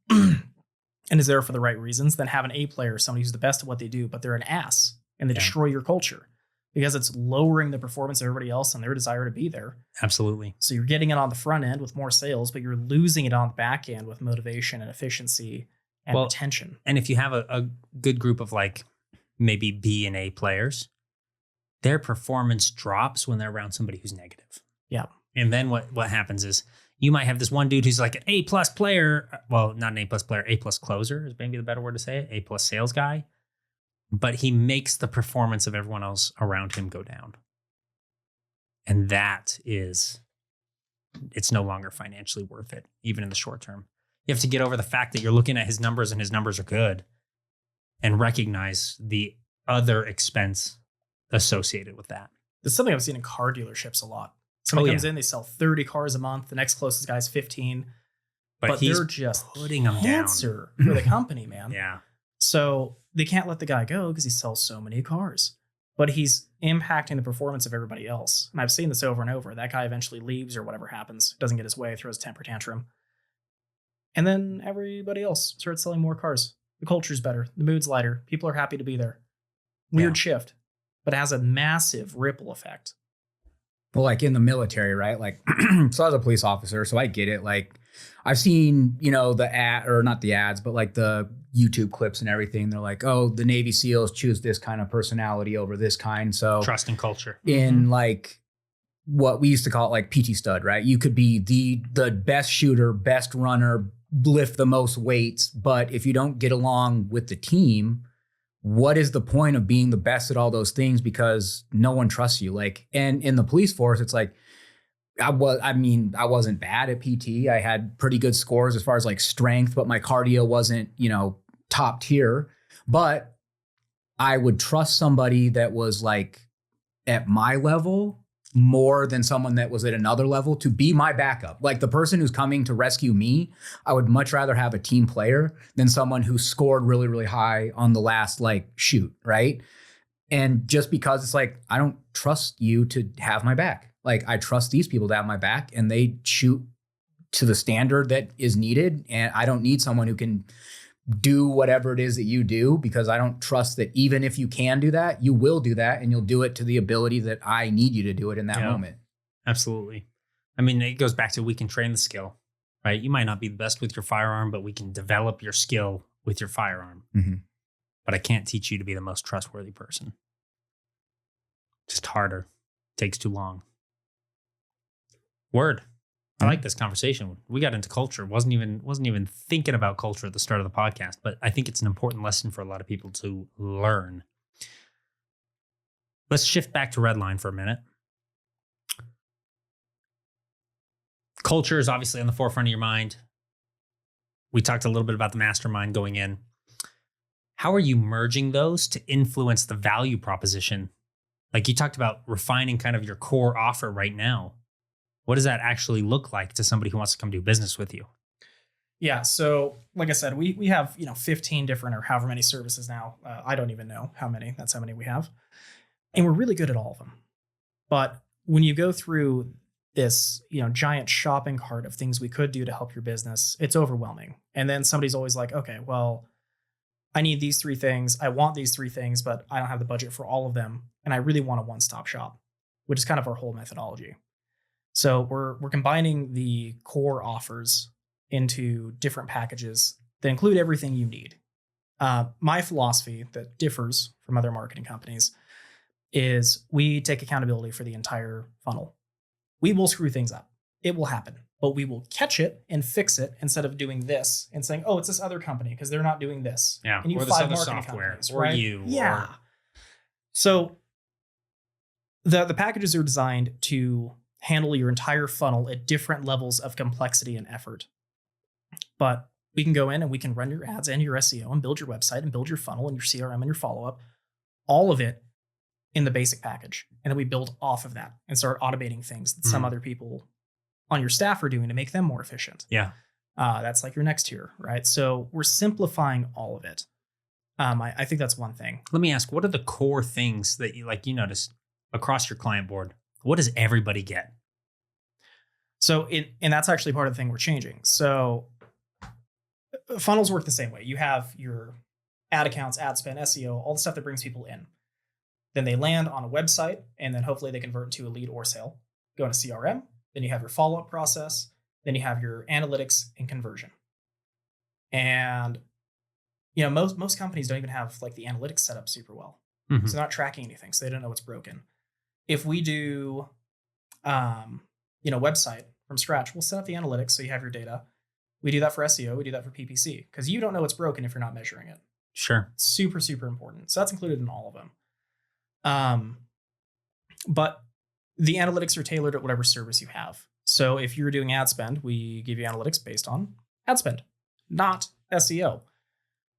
and is there for the right reasons than have an A player, somebody who's the best at what they do, but they're an ass and they destroy your culture because it's lowering the performance of everybody else and their desire to be there. Absolutely. So you're getting it on the front end with more sales, but you're losing it on the back end with motivation and efficiency and retention. And if you have a good group of like maybe B and A players, their performance drops when they're around somebody who's negative. Yeah. And then what happens is you might have this one dude who's like an A+ player. Well, not an A+ player, A+ closer is maybe the better word to say it. A+ sales guy. But he makes the performance of everyone else around him go down. And it's no longer financially worth it, even in the short term. You have to get over the fact that you're looking at his numbers and his numbers are good and recognize the other expense associated with that. There's something I've seen in car dealerships a lot. Somebody comes in, they sell 30 cars a month. The next closest guy's 15. But they're just putting them down for the company, man. Yeah. So they can't let the guy go because he sells so many cars. But he's impacting the performance of everybody else. And I've seen this over and over. That guy eventually leaves or whatever happens, doesn't get his way, throws a temper tantrum. And then everybody else starts selling more cars. The culture's better. The mood's lighter. People are happy to be there. Weird shift, but it has a massive ripple effect. Well, like in the military, right? Like, so I was a police officer, so I get it. Like, I've seen, the ad, or not the ads, but like the YouTube clips and everything. They're like, oh, the Navy SEALs choose this kind of personality over this kind. So trust and culture. In like what we used to call it, like PT stud, right? You could be the best shooter, best runner, lift the most weights, but if you don't get along with the team, what is the point of being the best at all those things? Because no one trusts you. Like, and in the police force, it's like, I wasn't bad at PT. I had pretty good scores as far as like strength, but my cardio wasn't, top tier. But I would trust somebody that was like at my level more than someone that was at another level to be my backup. Like the person who's coming to rescue me, I would much rather have a team player than someone who scored really, really high on the last like shoot, right? And just because it's like, I don't trust you to have my back. Like I trust these people to have my back and they shoot to the standard that is needed. And I don't need someone who can do whatever it is that you do, because I don't trust that even if you can do that, you will do that and you'll do it to the ability that I need you to do it in that moment. Absolutely. I mean, it goes back to, we can train the skill, right? You might not be the best with your firearm, but we can develop your skill with your firearm. Mm-hmm. But I can't teach you to be the most trustworthy person. Just harder. Takes too long. Word. I like this conversation. We got into culture. Wasn't even thinking about culture at the start of the podcast, but I think it's an important lesson for a lot of people to learn. Let's shift back to Redline for a minute. Culture is obviously on the forefront of your mind. We talked a little bit about the mastermind going in. How are you merging those to influence the value proposition? Like you talked about refining kind of your core offer right now. What does that actually look like to somebody who wants to come do business with you? Yeah. So like I said, we have, 15 different or however many services now. I don't even know how many. That's how many we have. And we're really good at all of them. But when you go through this, giant shopping cart of things we could do to help your business, it's overwhelming. And then somebody's always like, okay, well, I need these 3 things. I want these 3 things, but I don't have the budget for all of them. And I really want a one-stop shop, which is kind of our whole methodology. So we're combining the core offers into different packages that include everything you need. My philosophy that differs from other marketing companies is we take accountability for the entire funnel. We will screw things up. It will happen, but we will catch it and fix it instead of doing this and saying, oh, it's this other company because they're not doing this. Yeah, and you or have this 5 other marketing software, companies, or right? you. Yeah. Or... So the packages are designed to handle your entire funnel at different levels of complexity and effort. But we can go in and we can run your ads and your SEO and build your website and build your funnel and your CRM and your follow-up, all of it in the basic package. And then we build off of that and start automating things that some other people on your staff are doing to make them more efficient. Yeah. That's like your next tier, right? So we're simplifying all of it. I think that's one thing. Let me ask, what are the core things that you notice across your client board? What does everybody get? So, and that's actually part of the thing we're changing. So funnels work the same way. You have your ad accounts, ad spend, SEO, all the stuff that brings people in. Then they land on a website, and then hopefully they convert into a lead or sale. Go into CRM. Then you have your follow-up process. Then you have your analytics and conversion. And most companies don't even have like the analytics set up super well. Mm-hmm. So they're not tracking anything. So they don't know what's broken. If we do, website from scratch, we'll set up the analytics so you have your data. We do that for SEO. We do that for PPC because you don't know what's broken if you're not measuring it. Sure. Super, super important. So that's included in all of them. But the analytics are tailored at whatever service you have. So if you're doing ad spend, we give you analytics based on ad spend. not SEO.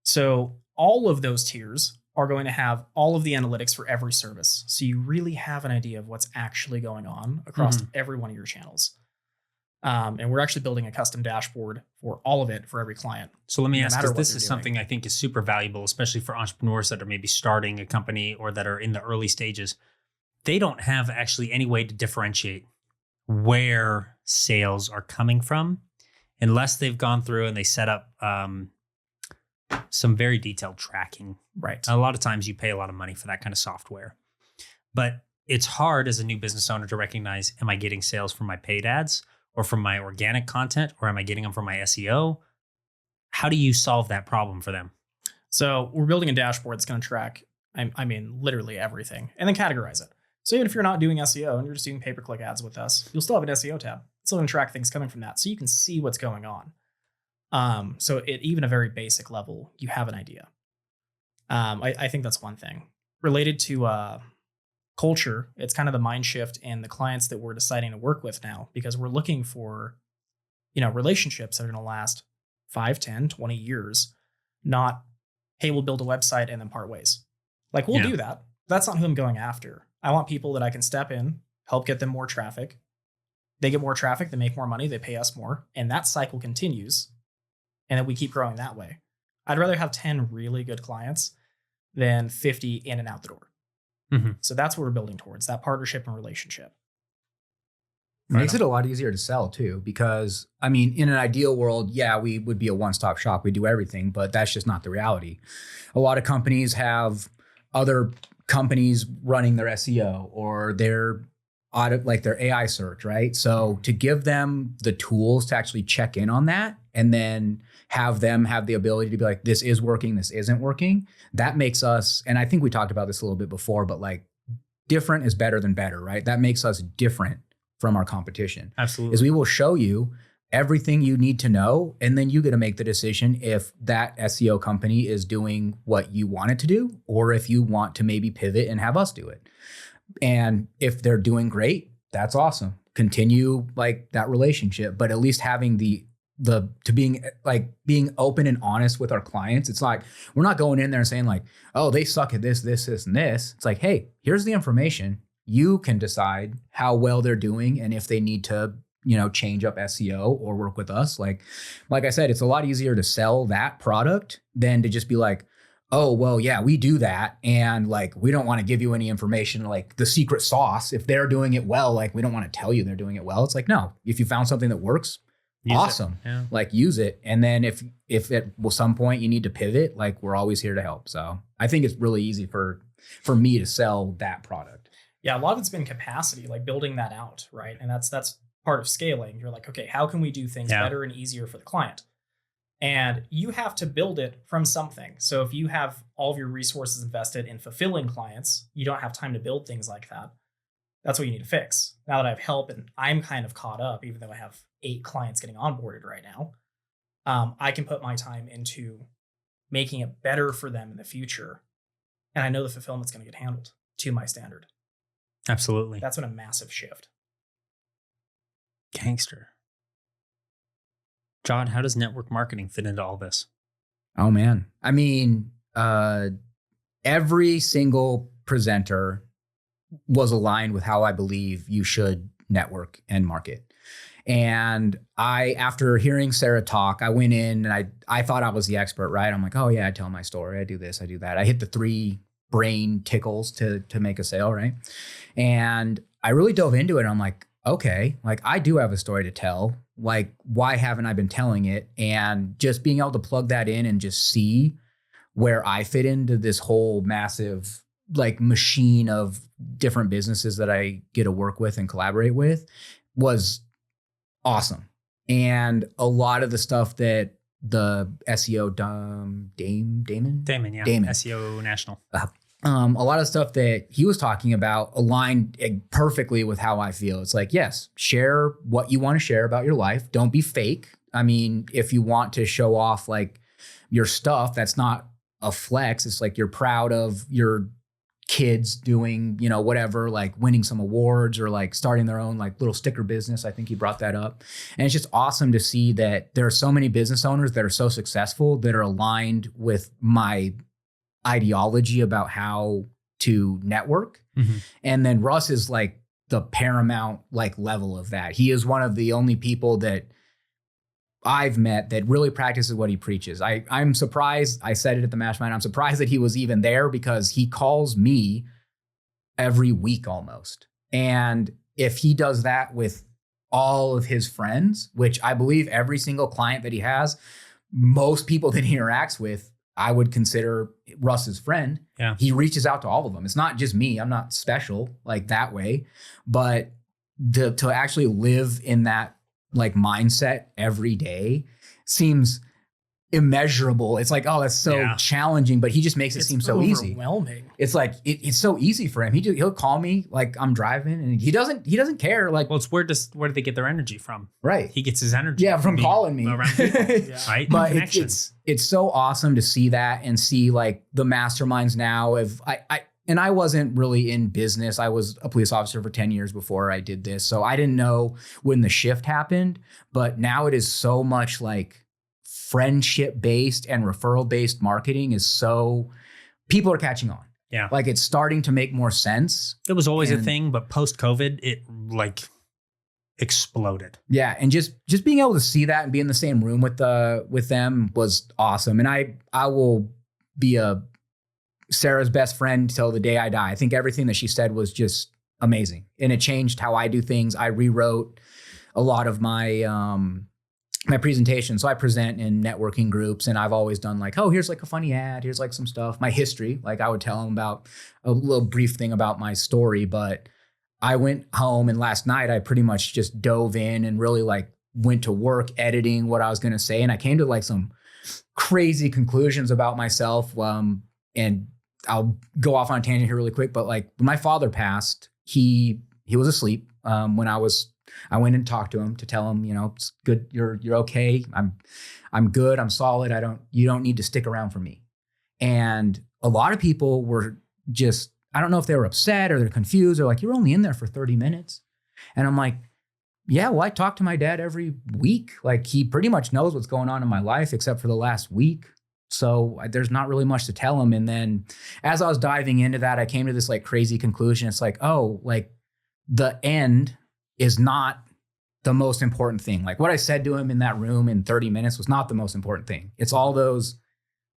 So all of those tiers are going to have all of the analytics for every service. So you really have an idea of what's actually going on across every one of your channels. And we're actually building a custom dashboard for all of it for every client. So let me ask, because this is something I think is super valuable, especially for entrepreneurs that are maybe starting a company or that are in the early stages. They don't have actually any way to differentiate where sales are coming from unless they've gone through and they set up some very detailed tracking. Right. A lot of times you pay a lot of money for that kind of software, but it's hard as a new business owner to recognize, am I getting sales from my paid ads or from my organic content, or am I getting them from my SEO? How do you solve that problem for them? So we're building a dashboard that's going to track, I mean, literally everything, and then categorize it. So even if you're not doing SEO and you're just doing pay-per-click ads with us, you'll still have an SEO tab. It's still going to track things coming from that, so you can see what's going on. So at even a very basic level, you have an idea. I think that's one thing. Related to culture, it's kind of the mind shift and the clients that we're deciding to work with now, because we're looking for, relationships that are going to last 5, 10, 20 years, not, hey, we'll build a website and then part ways. Like, we'll do that. That's not who I'm going after. I want people that I can step in, help get them more traffic. They get more traffic, they make more money, they pay us more. And that cycle continues. And then we keep growing that way. I'd rather have 10 really good clients than 50 in and out the door. So that's what we're building towards, that partnership and relationship. It makes it a lot easier to sell too, because I mean, in an ideal world, yeah, we would be a one-stop shop. We do everything, but that's just not the reality. A lot of companies have other companies running their SEO or their audit, like their AI search, right? So to give them the tools to actually check in on that and then have them have the ability to be like, this is working, this isn't working, that makes us, and I think we talked about this a little bit before, but like different is better than better, right? That makes us different from our competition. Absolutely. Is we will show you everything you need to know, and then you get to make the decision if that SEO company is doing what you want it to do, or if you want to maybe pivot and have us do it. And if they're doing great, that's awesome. Continue like that relationship, but at least having being open and honest with our clients. It's like, we're not going in there and saying like, oh, they suck at this, this, this, and this. It's like, hey, here's the information. You can decide how well they're doing and if they need to, change up SEO or work with us. Like I said, it's a lot easier to sell that product than to just be like, oh, well, yeah, we do that. And like, we don't want to give you any information, like the secret sauce. If they're doing it well, like we don't want to tell you they're doing it well. It's like, no, if you found something that works, awesome. Yeah. Like use it. And then if at some point you need to pivot, like we're always here to help. So I think it's really easy for me to sell that product. Yeah. A lot of it's been capacity, like building that out. Right. And that's part of scaling. You're like, okay, how can we do things better and easier for the client? And you have to build it from something. So if you have all of your resources invested in fulfilling clients, you don't have time to build things like that. That's what you need to fix. Now that I have help and I'm kind of caught up, even though I have 8 clients getting onboarded right now, I can put my time into making it better for them in the future. And I know the fulfillment's going to get handled to my standard. Absolutely. That's been a massive shift. Gangster. Jod, how does network marketing fit into all this? Oh, man. I mean, every single presenter was aligned with how I believe you should network and market. And after hearing Sarah talk, I went in and I thought I was the expert, right? I'm like, oh yeah, I tell my story. I do this, I do that. I hit the 3 brain tickles to make a sale, right? And I really dove into it. And I'm like, okay, like I do have a story to tell. Like, why haven't I been telling it? And just being able to plug that in and just see where I fit into this whole massive like machine of different businesses that I get to work with and collaborate with was awesome. And a lot of the stuff that the SEO Damon, SEO National. A lot of stuff that he was talking about aligned perfectly with how I feel. It's like, yes, share what you want to share about your life. Don't be fake. I mean, if you want to show off like your stuff, that's not a flex. It's like you're proud of your kids doing, whatever, like winning some awards or like starting their own like little sticker business. I think he brought that up. And it's just awesome to see that there are so many business owners that are so successful that are aligned with my ideology about how to network. Mm-hmm. And then Russ is like the paramount like level of that. He is one of the only people that I've met that really practices what he preaches. I'm surprised. I said it at the Mastermind. I'm surprised that he was even there because he calls me every week almost. And if he does that with all of his friends, which I believe every single client that he has, most people that he interacts with, I would consider Russ's friend. Yeah. He reaches out to all of them. It's not just me. I'm not special like that way, but to actually live in that like mindset every day seems immeasurable. It's like, oh, that's so challenging, but he just makes it seem so easy. Overwhelming. It's like it's so easy for him. He'll call me like I'm driving, and he doesn't care. Like, well, it's where do they get their energy from? Right. He gets his energy from calling me around people, right? But it's so awesome to see that and see like the masterminds now. And I wasn't really in business. I was a police officer for 10 years before I did this. So I didn't know when the shift happened, but now it is so much like friendship-based and referral-based marketing is so, people are catching on. Yeah. Like it's starting to make more sense. It was always a thing, but post-COVID, it like exploded. Yeah. And just being able to see that and be in the same room with them was awesome. And I will be Sarah's best friend till the day I die. I think everything that she said was just amazing. And it changed how I do things. I rewrote a lot of my my presentation. So I present in networking groups, and I've always done like, oh, here's like a funny ad. Here's like some stuff. My history, like I would tell them about a little brief thing about my story. But I went home, and last night I pretty much just dove in and really like went to work editing what I was going to say. And I came to like some crazy conclusions about myself. And I'll go off on a tangent here really quick, but like when my father passed, he was asleep. When I went and talked to him to tell him, it's good. You're okay. I'm good. I'm solid. You don't need to stick around for me. And a lot of people were just, I don't know if they were upset or they're confused or like, you're only in there for 30 minutes. And I'm like, yeah, well, I talk to my dad every week. Like he pretty much knows what's going on in my life except for the last week. So there's not really much to tell him. And then as I was diving into that, I came to this like crazy conclusion. It's like, oh, like the end is not the most important thing. Like what I said to him in that room in 30 minutes was not the most important thing. It's all those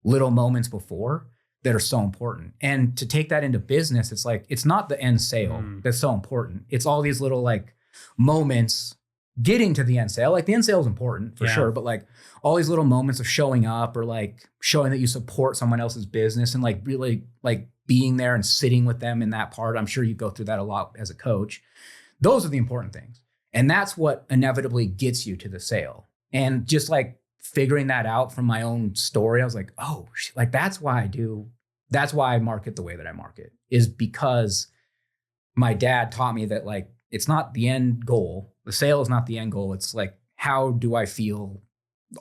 little moments before that are so important. And to take that into business, it's like, it's not the end sale that's so important. It's all these little like moments getting to the end sale. Like the end sale is important for sure, but like all these little moments of showing up or like showing that you support someone else's business and like really like being there and sitting with them in that part. I'm sure you go through that a lot as a coach. Those are the important things. And that's what inevitably gets you to the sale. And just like figuring that out from my own story, I was like, oh, like that's why I market the way that I market, is because my dad taught me that like, it's not the end goal. The sale is not the end goal. It's like, how do I feel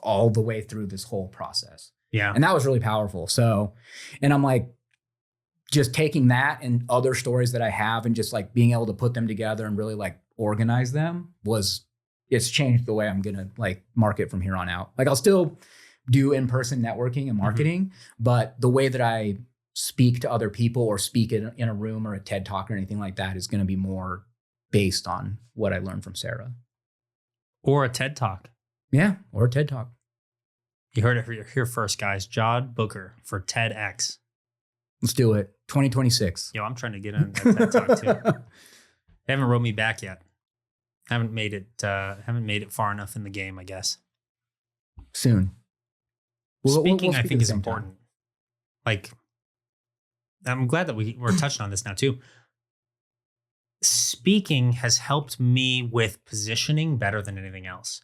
all the way through this whole process? Yeah. And that was really powerful. So, and I'm like, just taking that and other stories that I have and just like being able to put them together and really like organize them it's changed the way I'm going to like market from here on out. Like I'll still do in-person networking and marketing, but the way that I speak to other people or speak in a room or a TED talk or anything like that is going to be more based on what I learned from Sarah. Or a TED talk. Yeah, or a TED talk. You heard it here first, guys. Jod Booker for TEDx. Let's do it. 2026. Yo, I'm trying to get on that TED talk too. They haven't wrote me back yet. Haven't made it far enough in the game, I guess. Soon. Speaking, I think is important. Like, I'm glad that we're touching on this now too. Speaking has helped me with positioning better than anything else.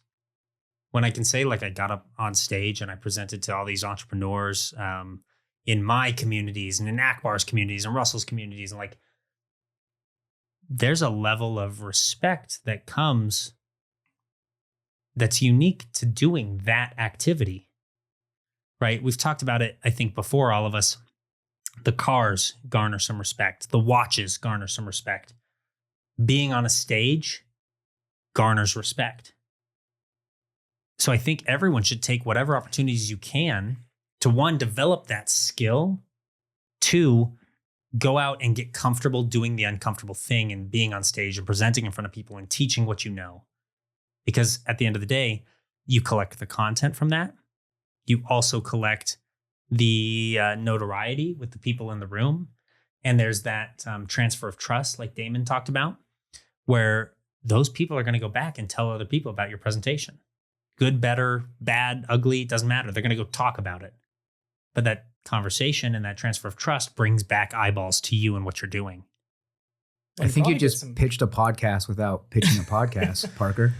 When I can say like I got up on stage and I presented to all these entrepreneurs in my communities and in Akbar's communities and Russell's communities, and like there's a level of respect that comes that's unique to doing that activity, right? We've talked about it, I think, before, all of us, The cars garner some respect. The watches garner some respect. Being on a stage garners respect. So I think everyone should take whatever opportunities you can to, one, develop that skill, two, go out and get comfortable doing the uncomfortable thing and being on stage and presenting in front of people and teaching what you know. Because at the end of the day, you collect the content from that. You also collect the notoriety with the people in the room. And there's that transfer of trust, like Damon talked about, where those people are going to go back and tell other people about your presentation. Good, better, bad, ugly, doesn't matter. They're going to go talk about it. But that conversation and that transfer of trust brings back eyeballs to you and what you're doing. I think you just pitched a podcast without pitching a podcast, Parker.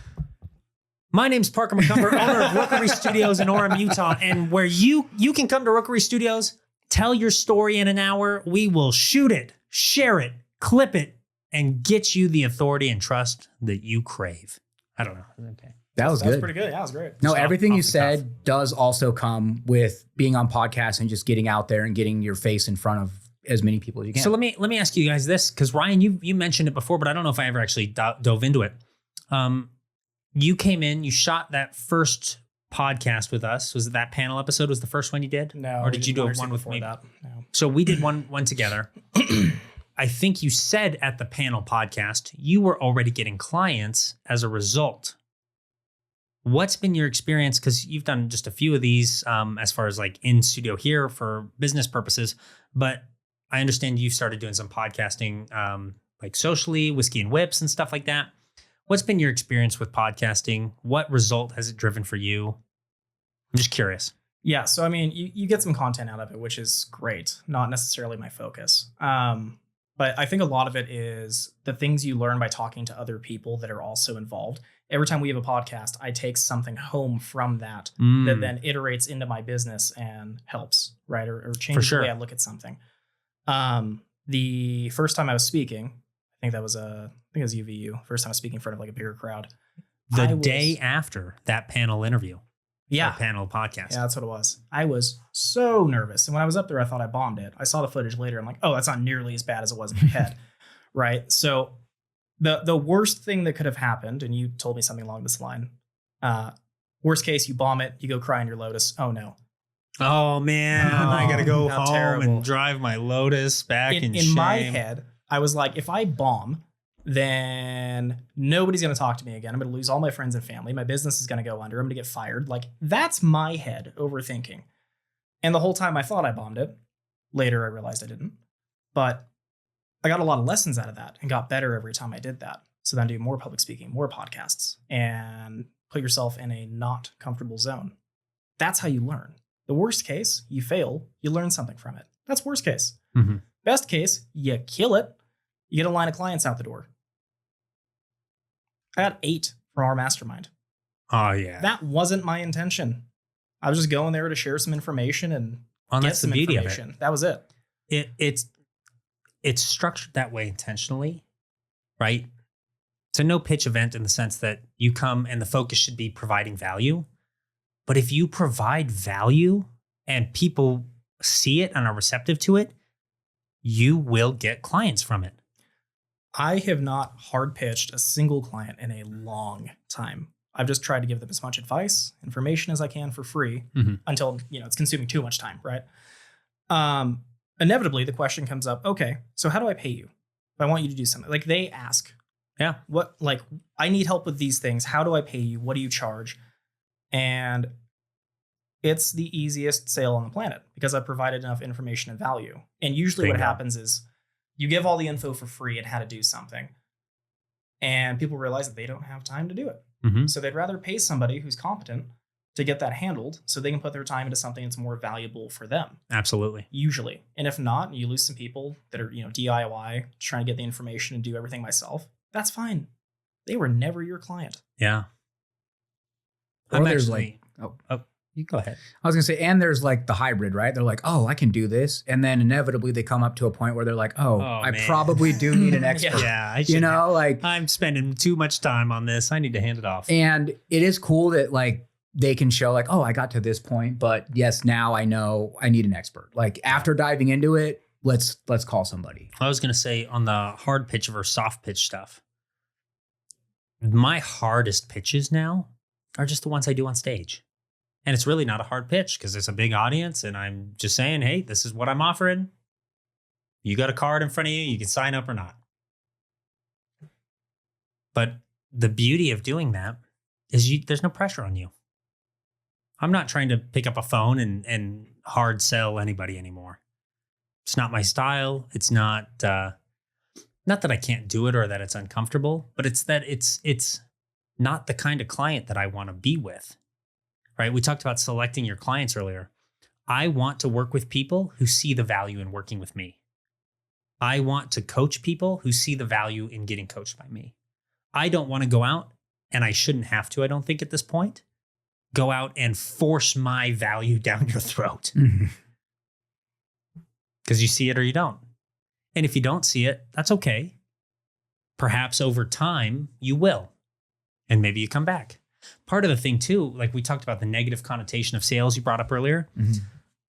My name's Parker McCumber, owner of Rookery Studios in Orem, Utah. And where you can come to Rookery Studios, tell your story in an hour. We will shoot it, share it, clip it, and get you the authority and trust that you crave. I don't know. Okay. That was good. That was pretty good. Yeah, that was great. No, everything you said does also come with being on podcasts and just getting out there and getting your face in front of as many people as you can. So let me ask you guys this, because Ryan, you mentioned it before, but I don't know if I ever actually dove into it. You came in, you shot that first podcast with us. Was it that panel episode? Was the first one you did? No. Or did you do one with me? That? No. So we did one together. I think you said at the panel podcast, you were already getting clients as a result. What's been your experience? Because you've done just a few of these as far as like in studio here for business purposes, but I understand you started doing some podcasting like socially, Whiskey and Whips and stuff like that. What's been your experience with podcasting? What result has it driven for you? I'm just curious. Yeah. So, I mean, you get some content out of it, which is great. Not necessarily my focus. But I think a lot of it is the things you learn by talking to other people that are also involved. Every time we have a podcast, I take something home from that that then iterates into my business and helps, right? Or changes the way I look at something. The first time I was speaking, I think it was UVU. First time I was speaking in front of like a bigger crowd. The day after that panel interview. Yeah. Panel podcast. Yeah, that's what it was. I was so nervous. And when I was up there, I thought I bombed it. I saw the footage later. I'm like, oh, that's not nearly as bad as it was in my head. Right. So the worst thing that could have happened, and you told me something along this line, worst case, you bomb it, you go cry in your Lotus. Oh no. Oh man, I got to go home terrible. and drive my Lotus back in shame. In my head, I was like, if I bomb, then nobody's going to talk to me again. I'm going to lose all my friends and family. My business is going to go under. I'm going to get fired. Like, that's my head overthinking. And the whole time I thought I bombed it. Later, I realized I didn't. But I got a lot of lessons out of that and got better every time I did that. So then do more public speaking, more podcasts, and put yourself in a not comfortable zone. That's how you learn. The worst case, you fail, you learn something from it. That's worst case. Mm-hmm. Best case, you kill it, you get a line of clients out the door. I got 8 from our mastermind. Oh, yeah. That wasn't my intention. I was just going there to share some information and get some information. That was it. It's structured that way intentionally, right? It's a no pitch event in the sense that you come and the focus should be providing value. But if you provide value and people see it and are receptive to it, you will get clients from it. I have not hard pitched a single client in a long time. I've just tried to give them as much advice, information as I can for free until, it's consuming too much time, right? Inevitably, the question comes up, okay, so how do I pay you? If I want you to do something, like they ask, I need help with these things. How do I pay you? What do you charge? And it's the easiest sale on the planet because I've provided enough information and value. And usually what happens is you give all the info for free and how to do something. And people realize that they don't have time to do it. Mm-hmm. So they'd rather pay somebody who's competent to get that handled so they can put their time into something that's more valuable for them. Absolutely. Usually. And if not, you lose some people that are, DIY, trying to get the information and do everything myself. That's fine. They were never your client. Yeah. You go ahead. I was going to say, and there's like the hybrid, right? They're like, oh, I can do this. And then inevitably they come up to a point where they're like, I probably do need an expert. I'm spending too much time on this. I need to hand it off. And it is cool that like they can show like, oh, I got to this point, but yes, now I know I need an expert. Like after diving into it, let's call somebody. I was going to say on the hard pitch versus soft pitch stuff, my hardest pitches now are just the ones I do on stage. And it's really not a hard pitch because it's a big audience and I'm just saying, hey, this is what I'm offering. You got a card in front of you, you can sign up or not. But the beauty of doing that is there's no pressure on you. I'm not trying to pick up a phone and hard sell anybody anymore. It's not my style. It's not not that I can't do it or that it's uncomfortable, but it's that it's not the kind of client that I want to be with. Right? We talked about selecting your clients earlier. I want to work with people who see the value in working with me. I want to coach people who see the value in getting coached by me. I don't want to go out, and I shouldn't have to, I don't think at this point, go out and force my value down your throat. Because you see it or you don't. And if you don't see it, that's okay. Perhaps over time, you will. And maybe you come back. Part of the thing too, like we talked about the negative connotation of sales you brought up earlier.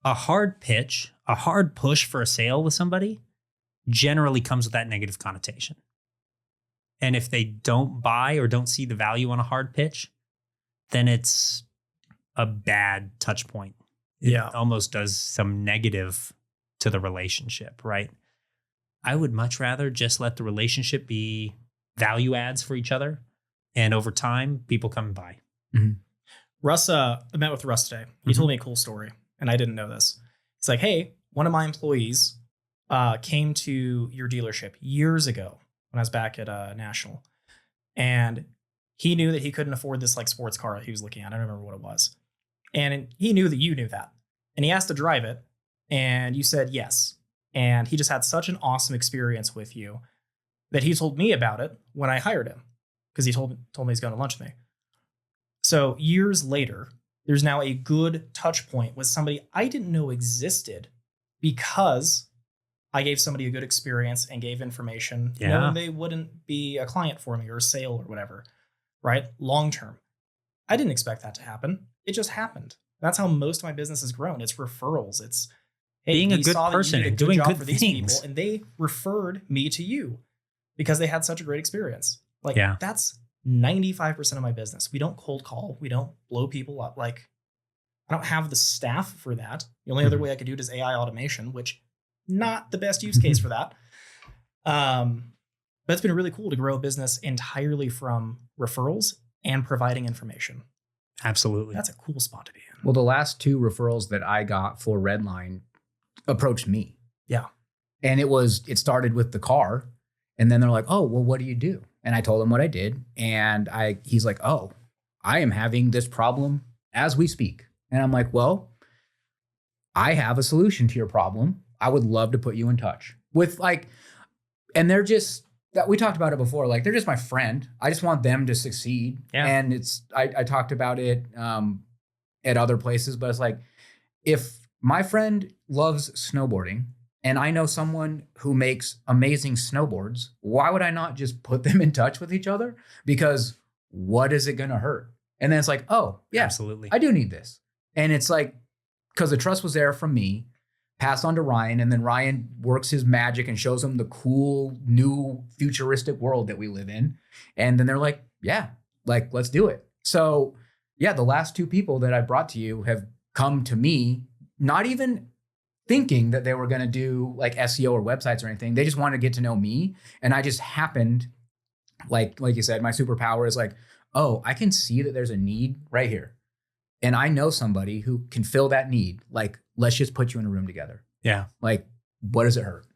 A hard pitch, a hard push for a sale with somebody generally comes with that negative connotation. And if they don't buy or don't see the value on a hard pitch, then it's a bad touch point. It almost does some negative to the relationship, right? I would much rather just let the relationship be value adds for each other. And over time, people come by. Russ, I met with Russ today. He told me a cool story, and I didn't know this. He's like, hey, one of my employees came to your dealership years ago when I was back at National. And he knew that he couldn't afford this like sports car that he was looking at. I don't remember what it was. And he knew that you knew that. And he asked to drive it. And you said yes. And he just had such an awesome experience with you that he told me about it when I hired him. Because he told me he's going to lunch with me. So years later, there's now a good touch point with somebody I didn't know existed because I gave somebody a good experience and gave information knowing they wouldn't be a client for me or a sale or whatever, right? Long term. I didn't expect that to happen. It just happened. That's how most of my business has grown. It's referrals. It's being a good person and doing good things. People, and they referred me to you because they had such a great experience. Like that's 95% of my business. We don't cold call. We don't blow people up. Like I don't have the staff for that. The only other way I could do it is AI automation, which not the best use case for that. But it's been really cool to grow a business entirely from referrals and providing information. Absolutely. That's a cool spot to be in. Well, the last 2 referrals that I got for Redline approached me. Yeah. And it started with the car. And then they're like, oh, well, what do you do? And I told him what I did. And he's like, oh, I am having this problem as we speak. And I'm like, well, I have a solution to your problem. I would love to put you in touch with and they're just, that we talked about it before. Like, they're just my friend. I just want them to succeed. Yeah. And I talked about it at other places, but it's like, if my friend loves snowboarding and I know someone who makes amazing snowboards, why would I not just put them in touch with each other? Because what is it going to hurt? And then it's like, oh, yeah, absolutely, I do need this. And it's like, because the trust was there from me, passed on to Ryan, and then Ryan works his magic and shows them the cool, new, futuristic world that we live in. And then they're like, yeah, like, let's do it. So yeah, the last 2 people that I brought to you have come to me, not even thinking that they were going to do like SEO or websites or anything. They just wanted to get to know me. And I just happened, like you said, my superpower is like, oh, I can see that there's a need right here. And I know somebody who can fill that need. Like, let's just put you in a room together. Yeah. Like, what does it hurt?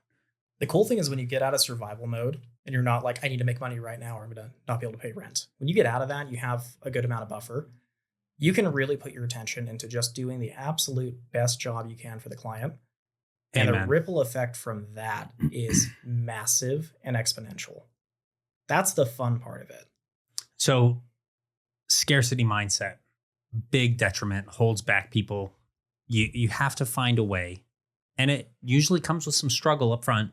The cool thing is when you get out of survival mode and you're not like, I need to make money right now or I'm going to not be able to pay rent. When you get out of that, you have a good amount of buffer. You can really put your attention into just doing the absolute best job you can for the client. And the ripple effect from that is massive and exponential. That's the fun part of it. So scarcity mindset, big detriment, holds back people. You have to find a way, and it usually comes with some struggle up front.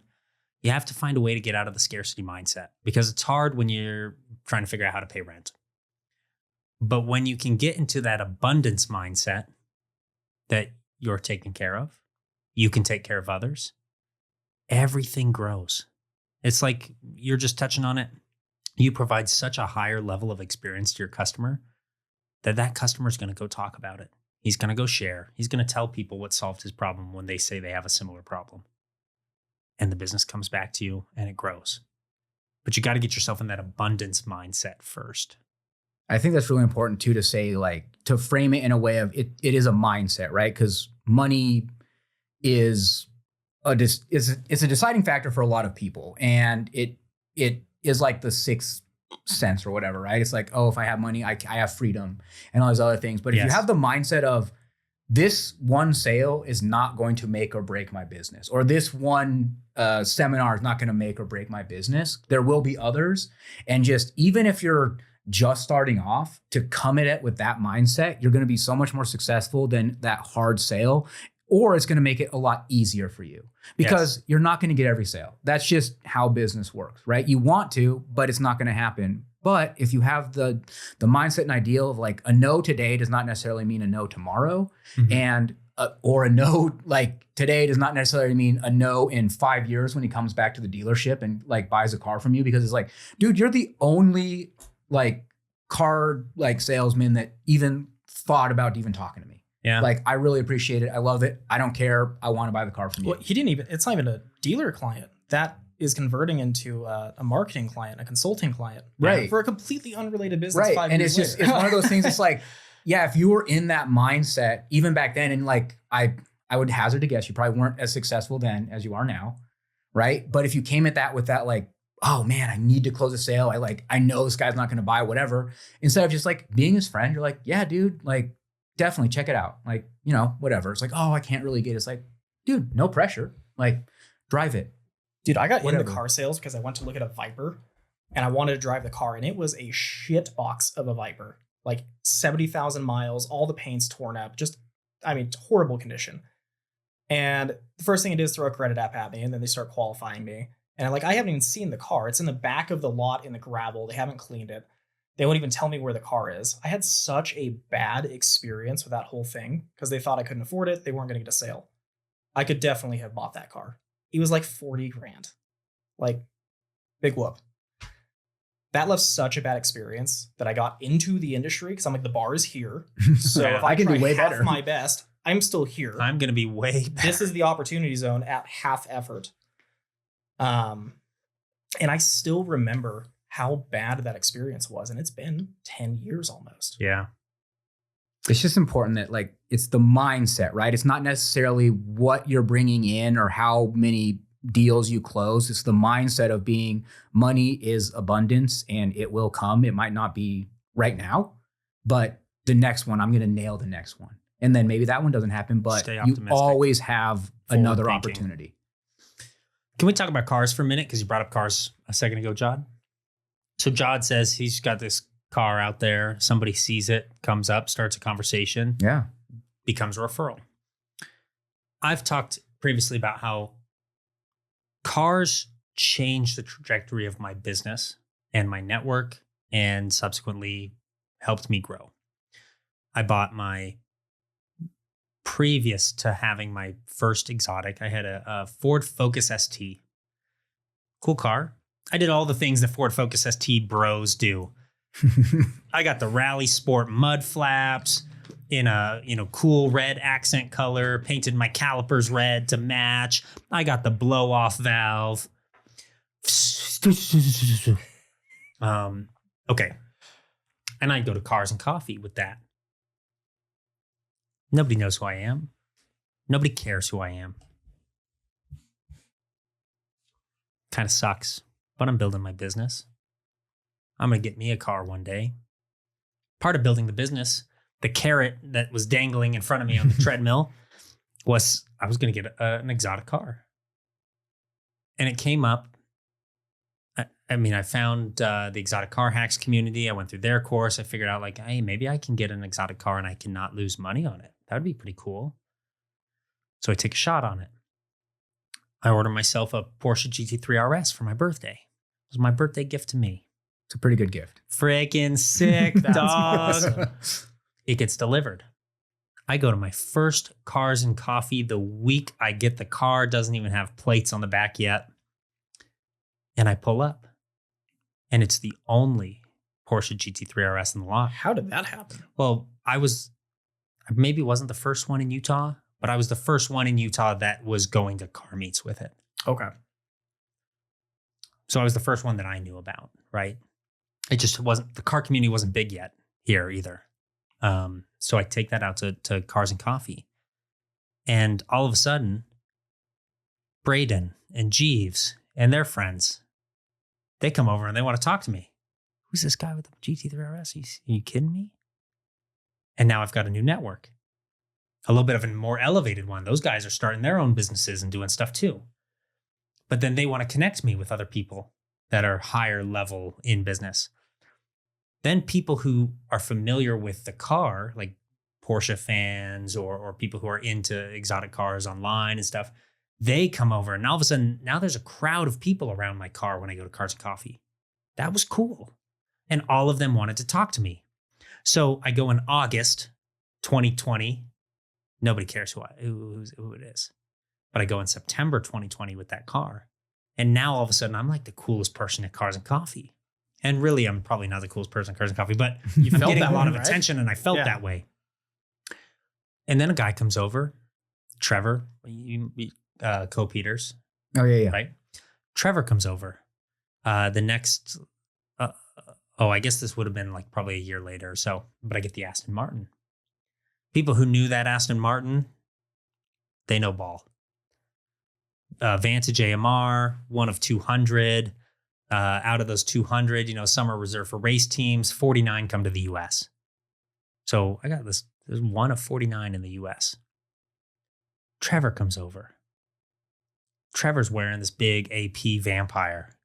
You have to find a way to get out of the scarcity mindset because it's hard when you're trying to figure out how to pay rent. But when you can get into that abundance mindset that you're taken care of, you can take care of others, everything grows. It's like you're just touching on it. You provide such a higher level of experience to your customer that customer is going to go talk about it. He's going to go share. He's going to tell people what solved his problem when they say they have a similar problem. And the business comes back to you and it grows. But you got to get yourself in that abundance mindset first. I think that's really important too, to say, like, to frame it in a way of it is a mindset, right? Because money is it's a deciding factor for a lot of people. And it is like the sixth sense or whatever, right? It's like, oh, if I have money, I have freedom and all these other things. But if you have the mindset of this one sale is not going to make or break my business, or this one seminar is not going to make or break my business, there will be others. And just, even if you're just starting off, to come at it with that mindset, you're going to be so much more successful than that hard sale, or it's going to make it a lot easier for you, because you're not going to get every sale. That's just how business works, right? You want to, but it's not going to happen. But if you have the mindset and ideal of like, a no today does not necessarily mean a no tomorrow, and or a no like today does not necessarily mean a no in 5 years when he comes back to the dealership and like buys a car from you, because it's like, dude, you're the only like car like salesman that even thought about even talking to me. Yeah. Like, I really appreciate it. I love it. I don't care. I want to buy the car from you. Well, it's not even a dealer client. That is converting into a marketing client, a consulting client. Right. For a completely unrelated business. Right. 5 And years it's later. one of those things. It's like, yeah, if you were in that mindset, even back then, and like, I would hazard to guess you probably weren't as successful then as you are now. Right. But if you came at that with that, like, oh man, I need to close a sale. I know this guy's not going to buy whatever. Instead of just like being his friend, you're like, yeah, dude, like, definitely check it out. Like, you know, whatever. It's like, oh, I can't really get it. It's like, dude, no pressure. Like, drive it. Dude, I got into car sales because I went to look at a Viper and I wanted to drive the car, and it was a shit box of a Viper. Like 70,000 miles, all the paint's torn up, just, I mean, horrible condition. And the first thing it did is throw a credit app at me, and then they start qualifying me. And I haven't even seen the car. It's in the back of the lot in the gravel. They haven't cleaned it. They won't even tell me where the car is. I had such a bad experience with that whole thing because they thought I couldn't afford it. They weren't going to get a sale. I could definitely have bought that car. It was like 40 grand. Like, big whoop. That left such a bad experience that I got into the industry because I'm like, the bar is here. So if I can do way better, my best, I'm still here. I'm going to be way better. This is the opportunity zone at half effort. And I still remember how bad that experience was. And it's been 10 years almost. Yeah. It's just important that, like, it's the mindset, right? It's not necessarily what you're bringing in or how many deals you close. It's the mindset of being, money is abundance and it will come. It might not be right now, but the next one, I'm going to nail the next one. And then maybe that one doesn't happen, but you always have another opportunity. Can we talk about cars for a minute? Because you brought up cars a second ago, Jod. So Jod says he's got this car out there. Somebody sees it, comes up, starts a conversation. Yeah. Becomes a referral. I've talked previously about how cars changed the trajectory of my business and my network, and subsequently helped me grow. I bought my, previous to having my first exotic, I had a Ford Focus ST. Cool car. I did all the things that Ford Focus ST bros do. I got the Rally Sport mud flaps in a, cool red accent color, painted my calipers red to match. I got the blow off valve. Okay. And I go to Cars and Coffee with that. Nobody knows who I am. Nobody cares who I am. Kind of sucks, but I'm building my business. I'm going to get me a car one day. Part of building the business, the carrot that was dangling in front of me on the treadmill was I was going to get an exotic car. And it came up. I found the Exotic Car Hacks community. I went through their course. I figured out hey, maybe I can get an exotic car and I cannot lose money on it. That would be pretty cool. So I take a shot on it. I ordered myself a Porsche GT3 RS for my birthday. It was my birthday gift to me. It's a pretty good gift. Freaking sick, dog. awesome. It gets delivered. I go to my first Cars and Coffee the week I get the car. Doesn't even have plates on the back yet. And I pull up. And it's the only Porsche GT3 RS in the lot. How did that happen? Well, I maybe wasn't the first one in Utah, but I was the first one in Utah that was going to car meets with it. Okay. So I was the first one that I knew about, right? It just wasn't, the car community wasn't big yet here either. So I take that out to Cars and Coffee. And all of a sudden, Braden and Jeeves and their friends, they come over and they want to talk to me. Who's this guy with the GT3 RS? Are you kidding me? And now I've got a new network, a little bit of a more elevated one. Those guys are starting their own businesses and doing stuff too. But then they want to connect me with other people that are higher level in business. Then people who are familiar with the car, like Porsche fans or people who are into exotic cars online and stuff, they come over and all of a sudden now there's a crowd of people around my car when I go to Cars and Coffee. That was cool. And all of them wanted to talk to me. So I go in August 2020. Nobody cares who it is. But I go in September 2020 with that car. And now all of a sudden I'm like the coolest person at Cars and Coffee. And really, I'm probably not the coolest person at Cars and Coffee, but I'm getting a lot of attention and I felt that way. And then a guy comes over, Trevor, co-Peters. Oh, yeah. Right? Trevor comes over. The next, I guess this would have been like probably a year later or so, but I get the Aston Martin. People who knew that Aston Martin, they know ball. Vantage AMR, one of 200. Out of those 200, some are reserved for race teams. 49 come to the U.S. So I got this. There's one of 49 in the U.S. Trevor comes over. Trevor's wearing this big AP Vampire,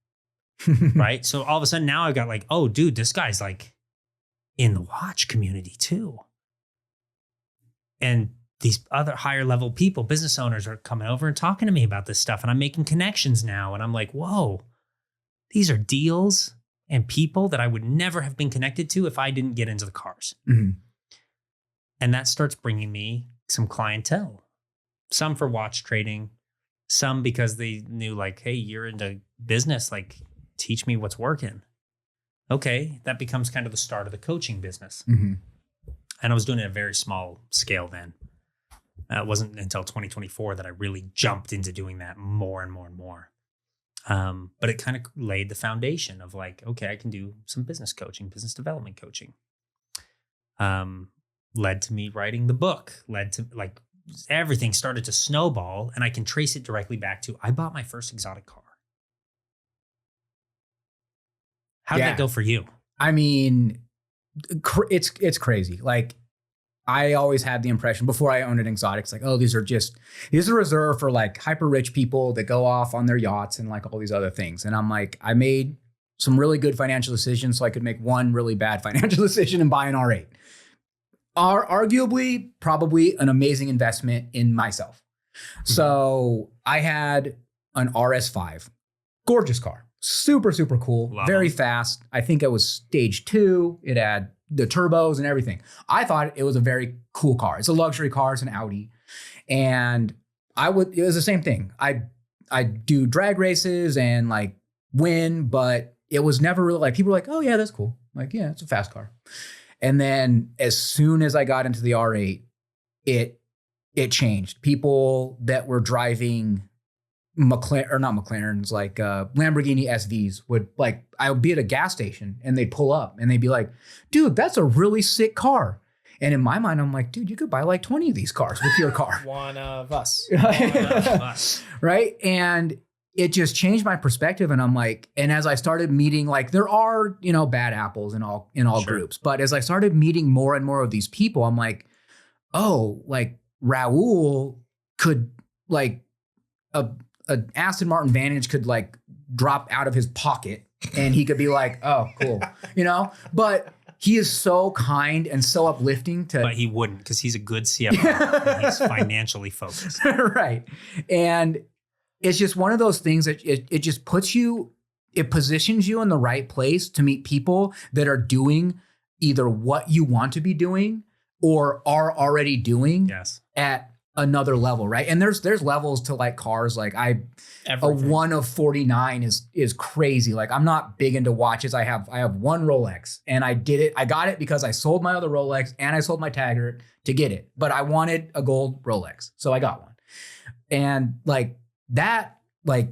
right? So all of a sudden now I've got like, oh, dude, this guy's like in the watch community too. And these other higher level people, business owners are coming over and talking to me about this stuff. And I'm making connections now. And I'm like, whoa, these are deals and people that I would never have been connected to if I didn't get into the cars. Mm-hmm. And that starts bringing me some clientele, some for watch trading, some because they knew like, hey, you're into business, like teach me what's working. Okay, that becomes kind of the start of the coaching business. Mm-hmm. And I was doing it at a very small scale then. It wasn't until 2024 that I really jumped into doing that more and more and more. But it kind of laid the foundation of like, okay, I can do some business coaching, business development coaching. Led to me writing the book, led to like everything started to snowball, and I can trace it directly back to I bought my first exotic car. How did that go for you? I mean, it's crazy. Like I always had the impression before I owned an exotic, it's like, oh, these are reserved for like hyper rich people that go off on their yachts and like all these other things. And I'm like, I made some really good financial decisions so I could make one really bad financial decision and buy an R8. Arguably, probably an amazing investment in myself. Mm-hmm. So I had an RS5, gorgeous car, super, super cool, very fast. I think it was stage 2. It had the turbos and everything. I thought it was a very cool car. It's a luxury car. It's an Audi. And it was the same thing. I do drag races and like win, but it was never really like, people were like, oh yeah, that's cool. Like, yeah, it's a fast car. And then as soon as I got into the R8, it changed. People that were driving McLarens, like Lamborghini SVs would like, I would be at a gas station and they'd pull up and they'd be like, dude, that's a really sick car. And in my mind, I'm like, dude, you could buy like 20 of these cars with your car. One of us. Right. And it just changed my perspective. And I'm like, and as I started meeting, like there are, bad apples in all sure. groups. But as I started meeting more and more of these people, I'm like, oh, like Raul could like an Aston Martin Vantage could like drop out of his pocket and he could be like, oh, cool. But he is so kind and so uplifting But he wouldn't, because he's a good CFO and he's financially focused. Right. And it's just one of those things that it just puts you it positions you in the right place to meet people that are doing either what you want to be doing or are already doing at another level, right? And there's levels to like cars. Like a 1 of 49 is crazy. Like I'm not big into watches. I have one Rolex, and I got it because I sold my other Rolex and I sold my Taggart to get it. But I wanted a gold Rolex, so I got one. And like that, like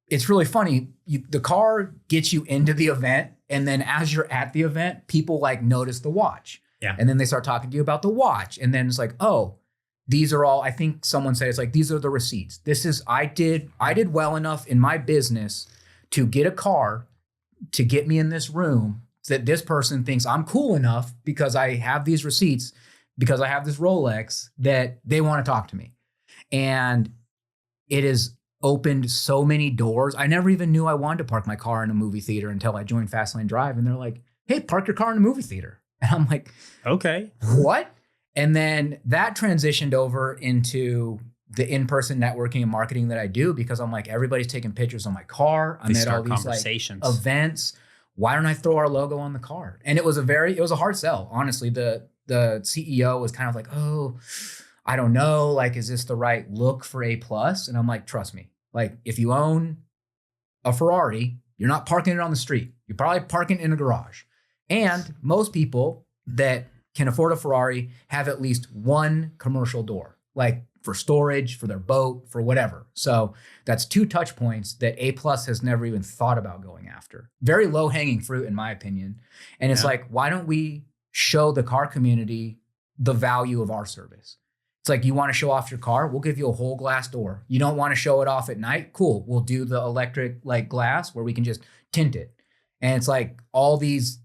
it's really funny. The car gets you into the event, and then as you're at the event, people like notice the watch. Yeah. And then they start talking to you about the watch. And then it's like, oh, these are all, I think someone said, it's like, these are the receipts. This is, I did well enough in my business to get a car to get me in this room that this person thinks I'm cool enough because I have these receipts, because I have this Rolex, that they want to talk to me. And it has opened so many doors. I never even knew I wanted to park my car in a movie theater until I joined Fastlane Drive. And they're like, hey, park your car in a movie theater. And I'm like, okay, what? And then that transitioned over into the in-person networking and marketing that I do, because I'm like, everybody's taking pictures on my car. I'm at all these like events. Why don't I throw our logo on the car? And it was a hard sell. Honestly, the CEO was kind of like, oh, I don't know. Like, is this the right look for A+? And I'm like, trust me, like if you own a Ferrari, you're not parking it on the street. You're probably parking it in a garage. And most people that can afford a Ferrari have at least one commercial door, like for storage, for their boat, for whatever. So that's 2 touch points that A+ has never even thought about going after. Very low hanging fruit, in my opinion. And it's like, why don't we show the car community the value of our service? It's like, you want to show off your car? We'll give you a whole glass door. You don't want to show it off at night? Cool. We'll do the electric like glass where we can just tint it. And it's like all these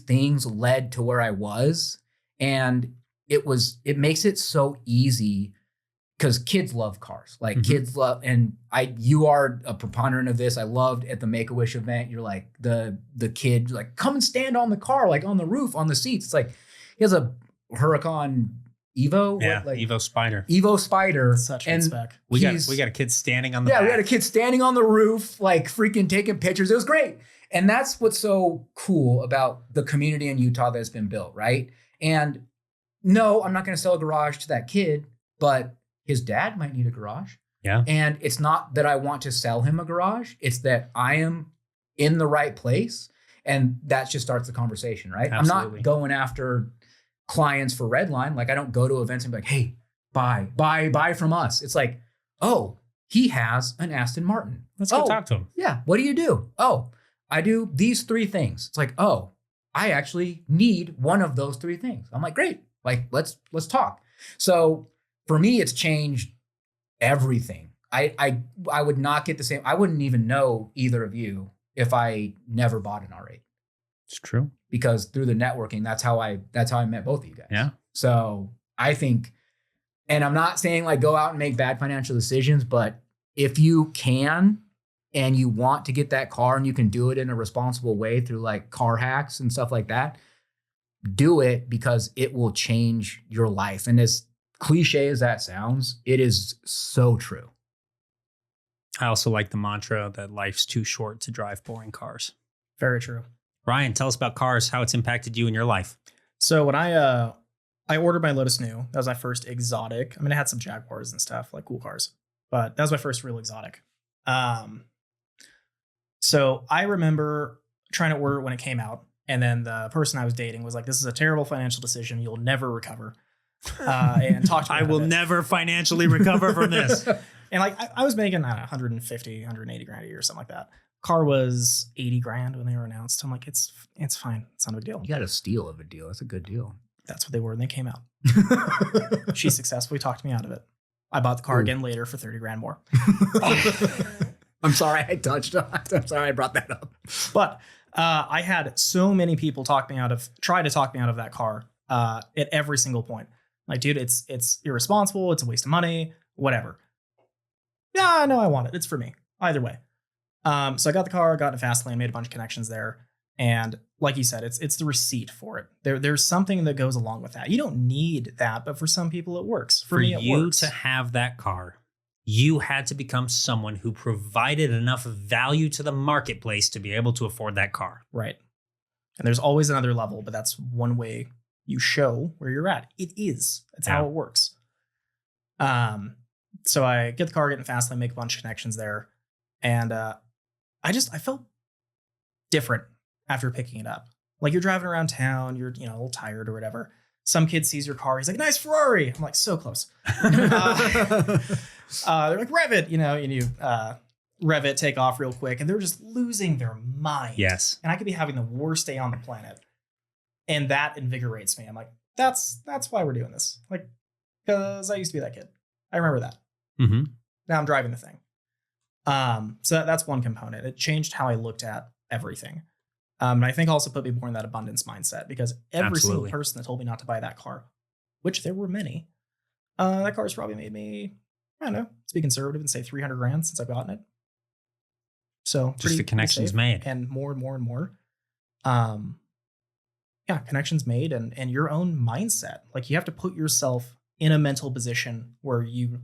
things led to where I was. And it makes it so easy because kids love cars. Like kids love, and you are a proponent of this. I loved at the Make-A-Wish event, you're like the kid, like, come and stand on the car, like on the roof, on the seats. It's like, he has a Huracan Evo. Yeah, like, Evo Spider. Such a spec. We got a kid standing on the back. We got a kid standing on the roof, like freaking taking pictures. It was great. And that's what's so cool about the community in Utah that's been built, right? And no, I'm not going to sell a garage to that kid, but his dad might need a garage. Yeah. And it's not that I want to sell him a garage. It's that I am in the right place. And that just starts the conversation, right? Absolutely. I'm not going after clients for Redline. Like, I don't go to events and be like, hey, buy from us. It's like, oh, he has an Aston Martin. Let's go talk to him. Yeah. What do you do? Oh, I do these 3 things. It's like, oh, I actually need one of those 3 things. I'm like, great. Like, let's talk. So for me, it's changed everything. I would not get the same. I wouldn't even know either of you if I never bought an R8. It's true. Because through the networking, that's how I met both of you guys. Yeah. So I think, and I'm not saying like go out and make bad financial decisions, but if you can, and you want to get that car and you can do it in a responsible way through like car hacks and stuff like that, do it, because it will change your life. And as cliche as that sounds, it is so true. I also like the mantra that life's too short to drive boring cars. Very true. Ryan, tell us about cars, how it's impacted you in your life. So when I ordered my Lotus New, that was my first exotic. I mean, I had some Jaguars and stuff, like cool cars, but that was my first real exotic. So I remember trying to order it when it came out. And then the person I was dating was like, this is a terrible financial decision. You'll never recover. And talked to me I will never financially recover from this. And like, I was making 150, 180 grand a year, something like that. Car was 80 grand when they were announced. I'm like, it's fine. It's not a big deal. You got a steal of a deal. That's a good deal. That's what they were when they came out. She successfully talked me out of it. I bought the car again later for 30 grand more. I'm sorry I touched on it. I'm sorry I brought that up. But I had so many people try to talk me out of that car at every single point. Like, dude, it's irresponsible. It's a waste of money, whatever. Yeah, no, I want it. It's for me. Either way. So I got the car, got into Fastlane, made a bunch of connections there. And like you said, it's the receipt for it. There's something that goes along with that. You don't need that, but for some people it works. For me, it works. To have that car, you had to become someone who provided enough value to the marketplace to be able to afford that car. Right. And there's always another level, but that's one way you show where you're at. It is. That's how it works. So I get the car, get in Fastlane, make a bunch of connections there. And I felt different after picking it up. Like you're driving around town, you're, a little tired or whatever. Some kid sees your car, he's like, nice Ferrari. I'm like, so close. They're like, rev it, and you rev it, take off real quick. And they're just losing their mind. Yes. And I could be having the worst day on the planet. And that invigorates me. I'm like, that's why we're doing this. Like, because I used to be that kid. I remember that. Mm-hmm. Now I'm driving the thing. So that's one component. It changed how I looked at everything. And I think also put me more in that abundance mindset, because every single person that told me not to buy that car, which there were many, that car's probably made me, I don't know, to be conservative and say $300,000 since I've gotten it. So just the connections made, and more and more and more. Connections made, and your own mindset. Like you have to put yourself in a mental position where you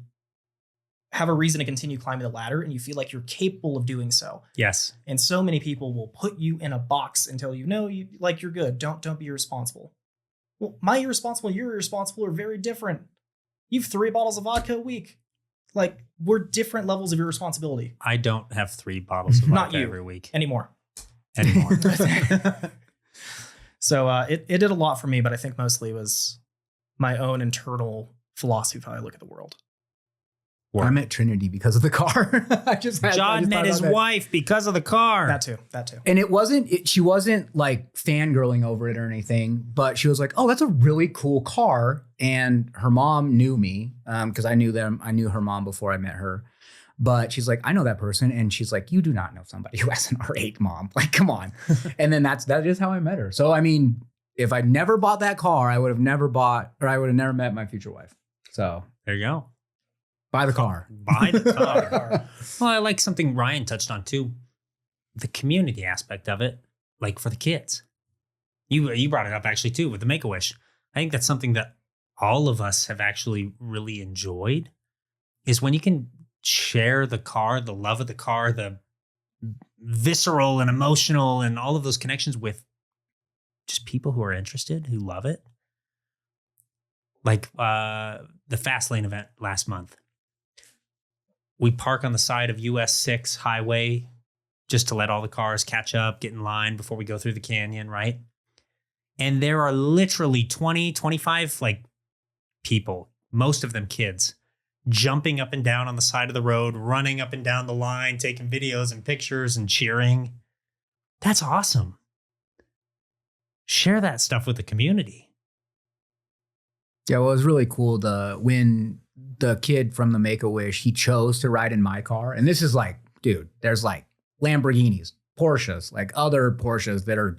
have a reason to continue climbing the ladder and you feel like you're capable of doing so. Yes. And so many people will put you in a box and tell you, no, you're good. Don't be irresponsible. Well, my irresponsible and your irresponsible are very different. You have 3 bottles of vodka a week. Like we're different levels of irresponsibility. I don't have 3 bottles of vodka every week. Anymore. So it did a lot for me, but I think mostly was my own internal philosophy of how I look at the world. I met Trinity because of the car. Jod met his wife because of the car. That too. And she wasn't like fangirling over it or anything, but she was like, oh, that's a really cool car. And her mom knew me because I knew her mom before I met her. But she's like, I know that person. And she's like, you do not know somebody who has an R8, mom. Like, come on. And then that is how I met her. So, I mean, if I'd never bought that car, I would have never met my future wife. So there you go. Buy the car. Buy the car. Well, I like something Ryan touched on too. The community aspect of it, like for the kids. You brought it up actually too with the Make-A-Wish. I think that's something that all of us have actually really enjoyed, is when you can share the car, the love of the car, the visceral and emotional and all of those connections with just people who are interested, who love it. Like the Fastlane event last month. We park on the side of US 6 highway just to let all the cars catch up, get in line before we go through the canyon, right? And there are literally 20, 25 like people, most of them kids, jumping up and down on the side of the road, running up and down the line, taking videos and pictures and cheering. That's awesome. Share that stuff with the community. Yeah, well, it was really cool when the kid from the Make-A-Wish, he chose to ride in my car. And this is like, dude, there's like Lamborghinis, Porsches, like other Porsches that are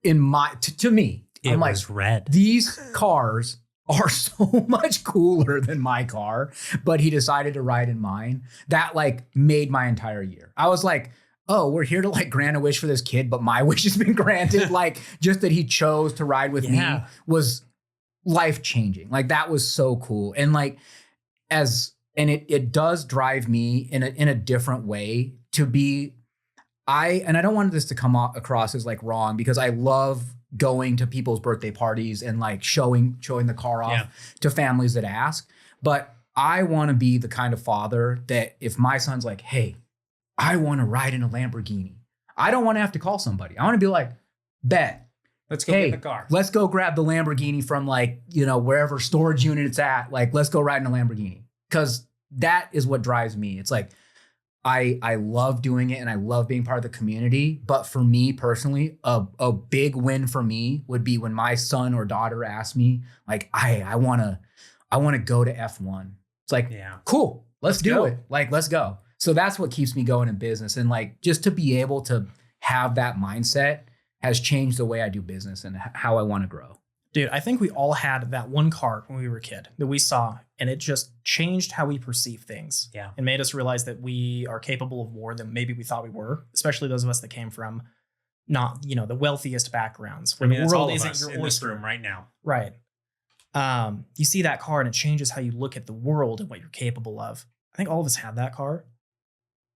in to me. It was red. These cars are so much cooler than my car, but he decided to ride in mine. That like made my entire year. I was like, oh, we're here to like grant a wish for this kid, but my wish has been granted. Like just that he chose to ride with me was life-changing. Like that was so cool. And like it does drive me in a different way to be, I don't want this to come across as like wrong, because I love going to people's birthday parties and like showing the car off to families that ask. But I want to be the kind of father that if my son's like, hey, I want to ride in a Lamborghini, I don't want to have to call somebody. I want to be like, bet. Let's go get the car. Let's go grab the Lamborghini from like, wherever storage unit it's at. Like, let's go ride in a Lamborghini. Because that is what drives me. It's like, I love doing it and I love being part of the community. But for me personally, a big win for me would be when my son or daughter asks me, like, I want to go to F1. It's like, cool, let's do it. Like, let's go. So that's what keeps me going in business. And like, just to be able to have that mindset has changed the way I do business and how I want to grow. Dude, I think we all had that one car when we were a kid that we saw, and it just changed how we perceive things. Yeah. And made us realize that we are capable of more than maybe we thought we were, especially those of us that came from not, the wealthiest backgrounds. Where the world isn't your oyster. In this room right now. Right. You see that car and it changes how you look at the world and what you're capable of. I think all of us have that car.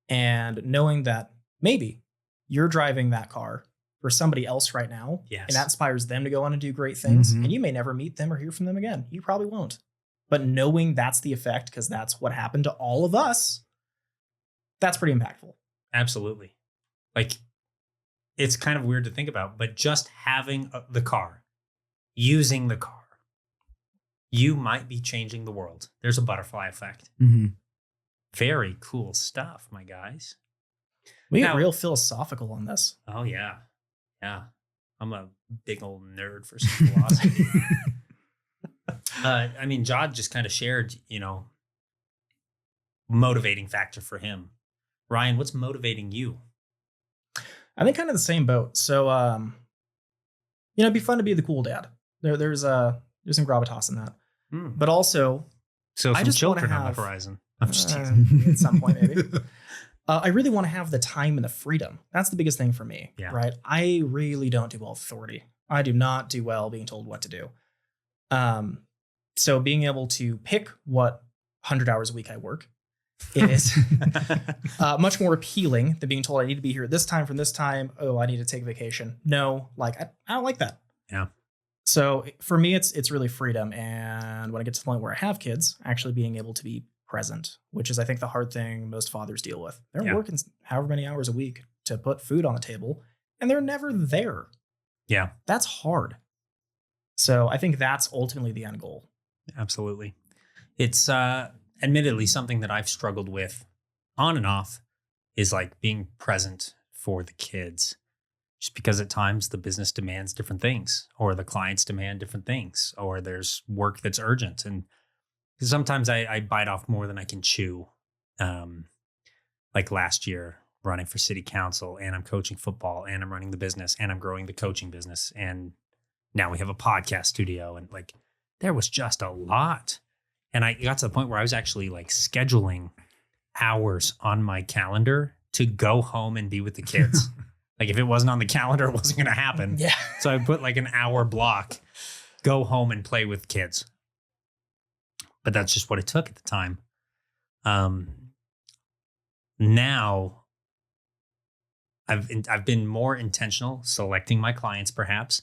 And knowing that maybe you're driving that car for somebody else right now, Yes. and that inspires them to go on and do great things. Mhm. And you may never meet them or hear from them again. You probably won't. But knowing that's the effect, because that's what happened to all of us, that's pretty impactful. Absolutely. Like, it's kind of weird to think about, but just having the car, using the car, you might be changing the world. There's a butterfly effect. Mm-hmm. Very cool stuff, my guys. We Now- get real philosophical on this. Oh, yeah. Yeah. I'm a big old nerd for some philosophy. I mean, Jod just kind of shared, motivating factor for him. Ryan, what's motivating you? I think kind of the same boat. So, it'd be fun to be the cool dad. There's some gravitas in that. But also, So I some just wanna children on the have- horizon. I'm just teasing. at some point, maybe. I really want to have the time and the freedom. That's the biggest thing for me, Yeah. right? I really don't do well with authority. I do not do well being told what to do. So being able to pick what 100 hours a week I work is much more appealing than being told I need to be here at this time from this time. Oh, I need to take vacation. No, like I don't like that. Yeah. So for me, it's really freedom. And when I get to the point where I have kids, actually being able to be present, which is, I think, the hard thing most fathers deal with. They're Yeah. working however many hours a week to put food on the table, and they're never there. Yeah, That's hard. So I think that's ultimately the end goal. absolutely. It's admittedly something that I've struggled with on and off, is like being present for the kids. Just because at times the business demands different things, or the clients demand different things, or there's work that's urgent. And sometimes I bite off more than I can chew. Like last year, running for city council, and I'm coaching football, and I'm running the business, and I'm growing the coaching business. And now we have a podcast studio, and like there was just a lot. And I got to the point where I was actually like scheduling hours on my calendar to go home and be with the kids. Like if it wasn't on the calendar, it wasn't going to happen. Yeah. So I put like an hour block, go home and play with kids. But that's just what it took at the time. Now I've been more intentional selecting my clients, perhaps,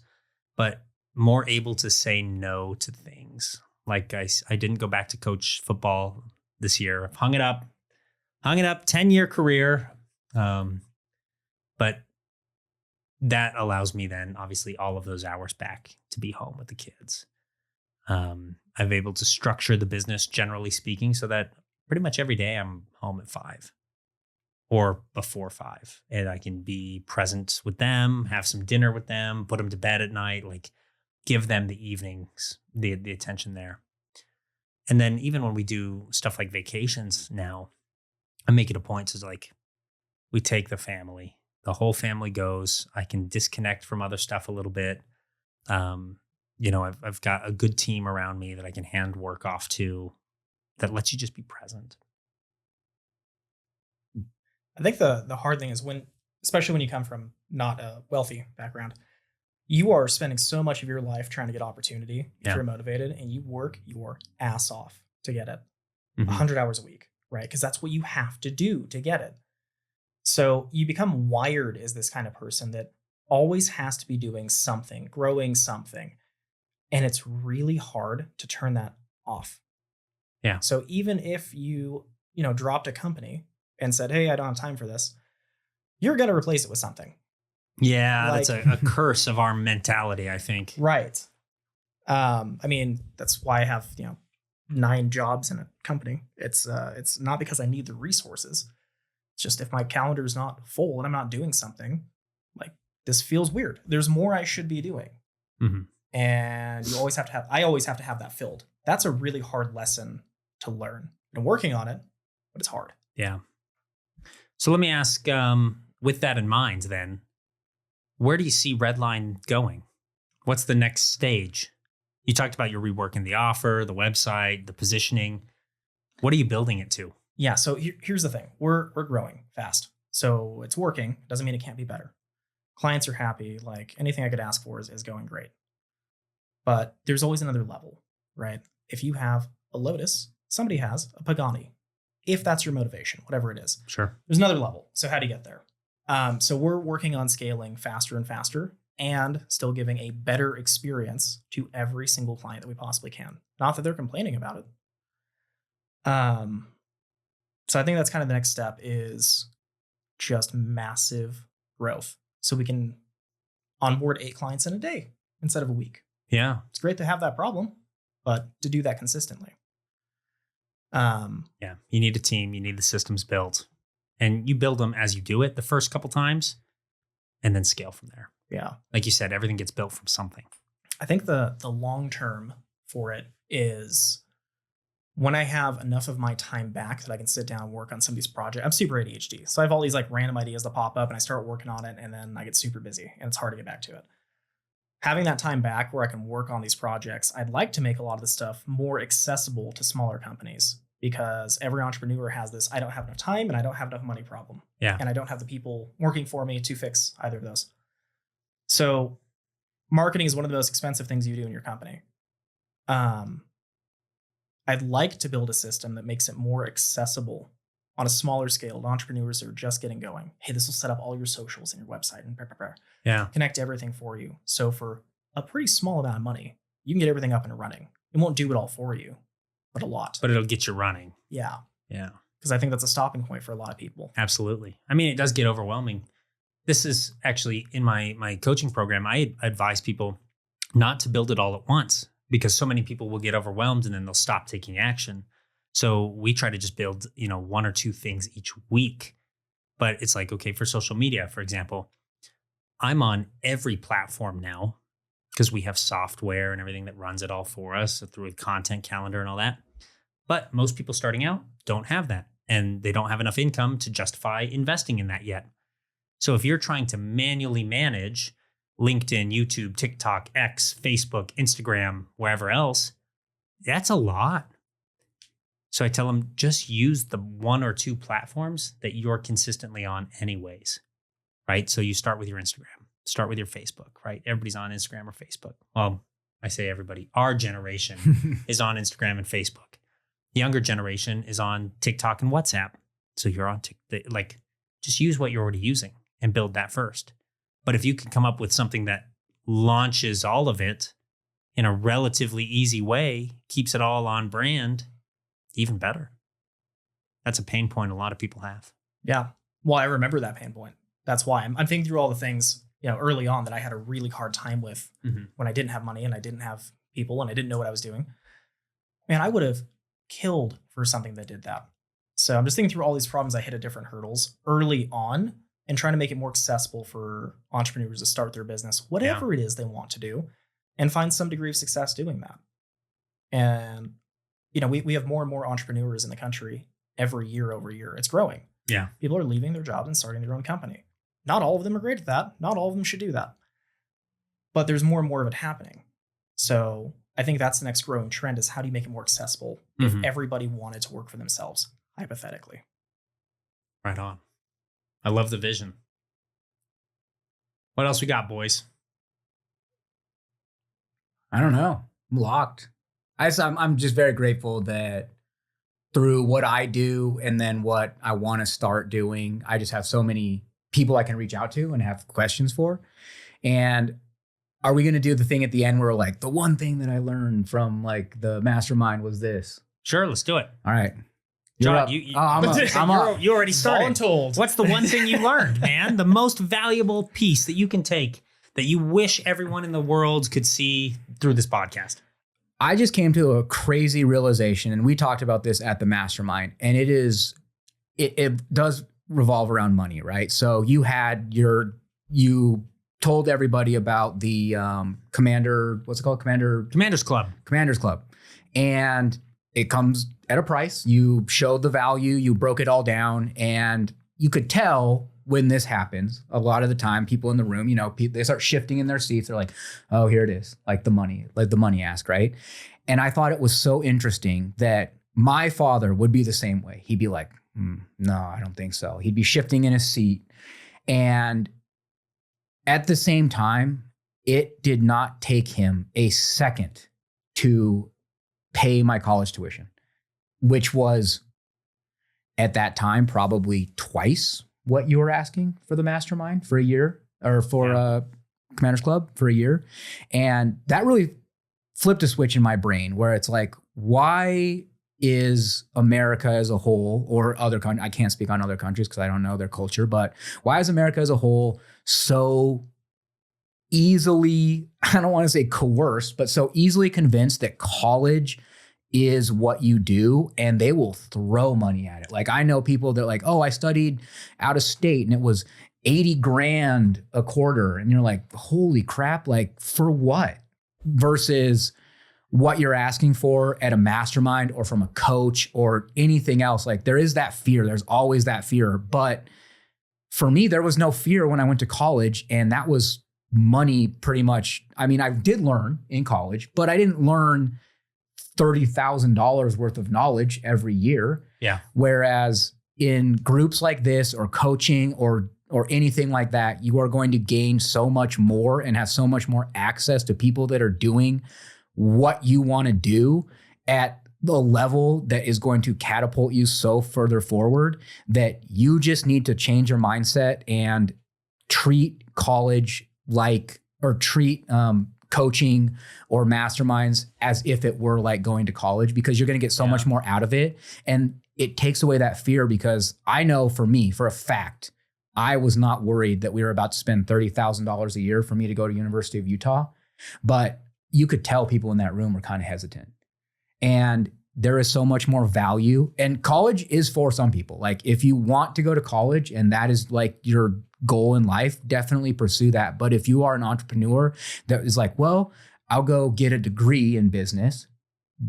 but more able to say no to things. Like I didn't go back to coach football this year. I've hung it up, 10-year career. But that allows me then, obviously, all of those hours back to be home with the kids. I've able to structure the business, generally speaking, so that pretty much every day I'm home at 5 or before 5, and I can be present with them, have some dinner with them, put them to bed at night, like give them the evenings, the attention there. And then even when we do stuff like vacations now, I make it a point to like, we take the family. The whole family goes. I can disconnect from other stuff a little bit. I've got a good team around me that I can hand work off to that lets you just be present. I think the hard thing is especially when you come from not a wealthy background, you are spending so much of your life trying to get opportunity if Yeah. you're motivated, and you work your ass off to get it. Mhm. 100 hours a week, right? Because that's what you have to do to get it. So you become wired as this kind of person that always has to be doing something, growing something. And it's really hard to turn that off. Yeah. So even if you dropped a company and said, hey, I don't have time for this, you're going to replace it with something. Yeah, that's Like- a curse of our mentality, I think. Right. That's why I have, 9 jobs in a company. It's not because I need the resources. It's just if my calendar is not full and I'm not doing something, like this feels weird. There's more I should be doing. Mhm. And I always have to have that filled. That's a really hard lesson to learn. I'm working on it, but it's hard. Yeah. So let me ask, with that in mind, then, where do you see Redline going? What's the next stage? You talked about your reworking the offer, the website, the positioning. What are you building it to? Yeah. So here's the thing. We're growing fast. So it's working. Doesn't mean it can't be better. Clients are happy. Like anything I could ask for is going great. But there's always another level, right? If you have a Lotus, somebody has a Pagani. if that's your motivation, whatever it is. Sure. There's another level. So how do you get there? So we're working on scaling faster and faster and still giving a better experience to every single client that we possibly can. Not that they're complaining about it. So I think that's kind of the next step is just massive growth. So we can onboard 8 clients in a day instead of a week. Yeah. It's great to have that problem, but to do that consistently. Yeah. You need a team. You need the systems built. And you build them as you do it the first couple times and then scale from there. Yeah. Like you said, everything gets built from something. I think the long term for it is when I have enough of my time back that I can sit down and work on some of these projects. I'm super ADHD. So I have all these like random ideas that pop up and I start working on it and then I get super busy and it's hard to get back to it. Having that time back where I can work on these projects, I'd like to make a lot of this stuff more accessible to smaller companies because every entrepreneur has this, I don't have enough time and I don't have enough money problem. Yeah. And I don't have the people working for me to fix either of those. So marketing is one of the most expensive things you do in your company. I'd like to build a system that makes it more accessible on a smaller scale to entrepreneurs that are just getting going. Hey, this will set up all your socials and your website and Yeah. connect everything for you. So for a pretty small amount of money, you can get everything up and running. It won't do it all for you, but a lot. But it'll get you running. Yeah. Yeah. Because I think that's a stopping point for a lot of people. Absolutely. I mean, it does get overwhelming. This is actually in my coaching program. I advise people not to build it all at once because so many people will get overwhelmed and then they'll stop taking action. So we try to just build, 1 or 2 things each week. But it's like, okay, for social media, for example, I'm on every platform now because we have software and everything that runs it all for us through a content calendar and all that. But most people starting out don't have that and they don't have enough income to justify investing in that yet. So if you're trying to manually manage LinkedIn, YouTube, TikTok, X, Facebook, Instagram, wherever else, that's a lot. So I tell them just use the 1 or 2 platforms that you're consistently on anyways, right? So you start with your Instagram, start with your Facebook, right? Everybody's on Instagram or Facebook. Well, I say everybody, our generation is on Instagram and Facebook. The younger generation is on TikTok and WhatsApp. So you're on TikTok, like just use what you're already using and build that first. But if you can come up with something that launches all of it in a relatively easy way, keeps it all on brand, even better. That's a pain point a lot of people have. Yeah. Well, I remember that pain point. That's why I'm thinking through all the things, early on that I had a really hard time with when I didn't have money and I didn't have people and I didn't know what I was doing. Man, I would have killed for something that did that. So I'm just thinking through all these problems I hit at different hurdles early on and trying to make it more accessible for entrepreneurs to start their business, whatever it is they want to do, and find some degree of success doing that. And, we have more and more entrepreneurs in the country every year over year. It's growing. Yeah. People are leaving their jobs and starting their own company. Not all of them are great at that. Not all of them should do that. But there's more and more of it happening. So I think that's the next growing trend is how do you make it more accessible if everybody wanted to work for themselves, hypothetically. Right on. I love the vision. What else we got, boys? I don't know. I'm locked. I'm just very grateful that through what I do and then what I want to start doing, I just have so many people I can reach out to and have questions for. And are we going to do the thing at the end where like the one thing that I learned from like the mastermind was this? Sure, let's do it. All right. Jod, I'm up. You already started. Told. What's the one thing you learned, man? The most valuable piece that you can take that you wish everyone in the world could see through this podcast? I just came to a crazy realization, and we talked about this at the mastermind, and it does revolve around money, right? So you told everybody about the Commanders Club. And it comes at a price. You showed the value, you broke it all down, and you could tell when this happens, a lot of the time people in the room, they start shifting in their seats. They're like, oh, here it is. Like the money ask, right? And I thought it was so interesting that my father would be the same way. He'd be like, no, I don't think so. He'd be shifting in his seat. And at the same time, it did not take him a second to pay my college tuition, which was at that time, probably twice what you were asking for the mastermind for a year, or for Commanders Club for a year. And that really flipped a switch in my brain where it's like, why is America as a whole, or other countries, I can't speak on other countries because I don't know their culture, but why is America as a whole so easily, I don't want to say coerced, but so easily convinced that college is what you do, and they will throw money at it. Like, I know people that like, oh, I studied out of state and it was 80 grand a quarter. And you're like, holy crap, like for what? Versus what you're asking for at a mastermind or from a coach or anything else. Like, there is that fear. There's always that fear. But for me, there was no fear when I went to college, and that was money pretty much. I mean, I did learn in college, but I didn't learn $30,000 worth of knowledge every year. Yeah. Whereas in groups like this, or coaching, or anything like that, you are going to gain so much more and have so much more access to people that are doing what you want to do at the level that is going to catapult you so further forward, that you just need to change your mindset and treat college like, or treat coaching or masterminds as if it were like going to college, because you're going to get so much more out of it. And it takes away that fear, because I know for me, for a fact, I was not worried that we were about to spend $30,000 a year for me to go to University of Utah, but you could tell people in that room were kind of hesitant. And there is so much more value, and college is for some people. Like, if you want to go to college and that is like your goal in life, definitely pursue that. But if you are an entrepreneur that is like, well, I'll go get a degree in business,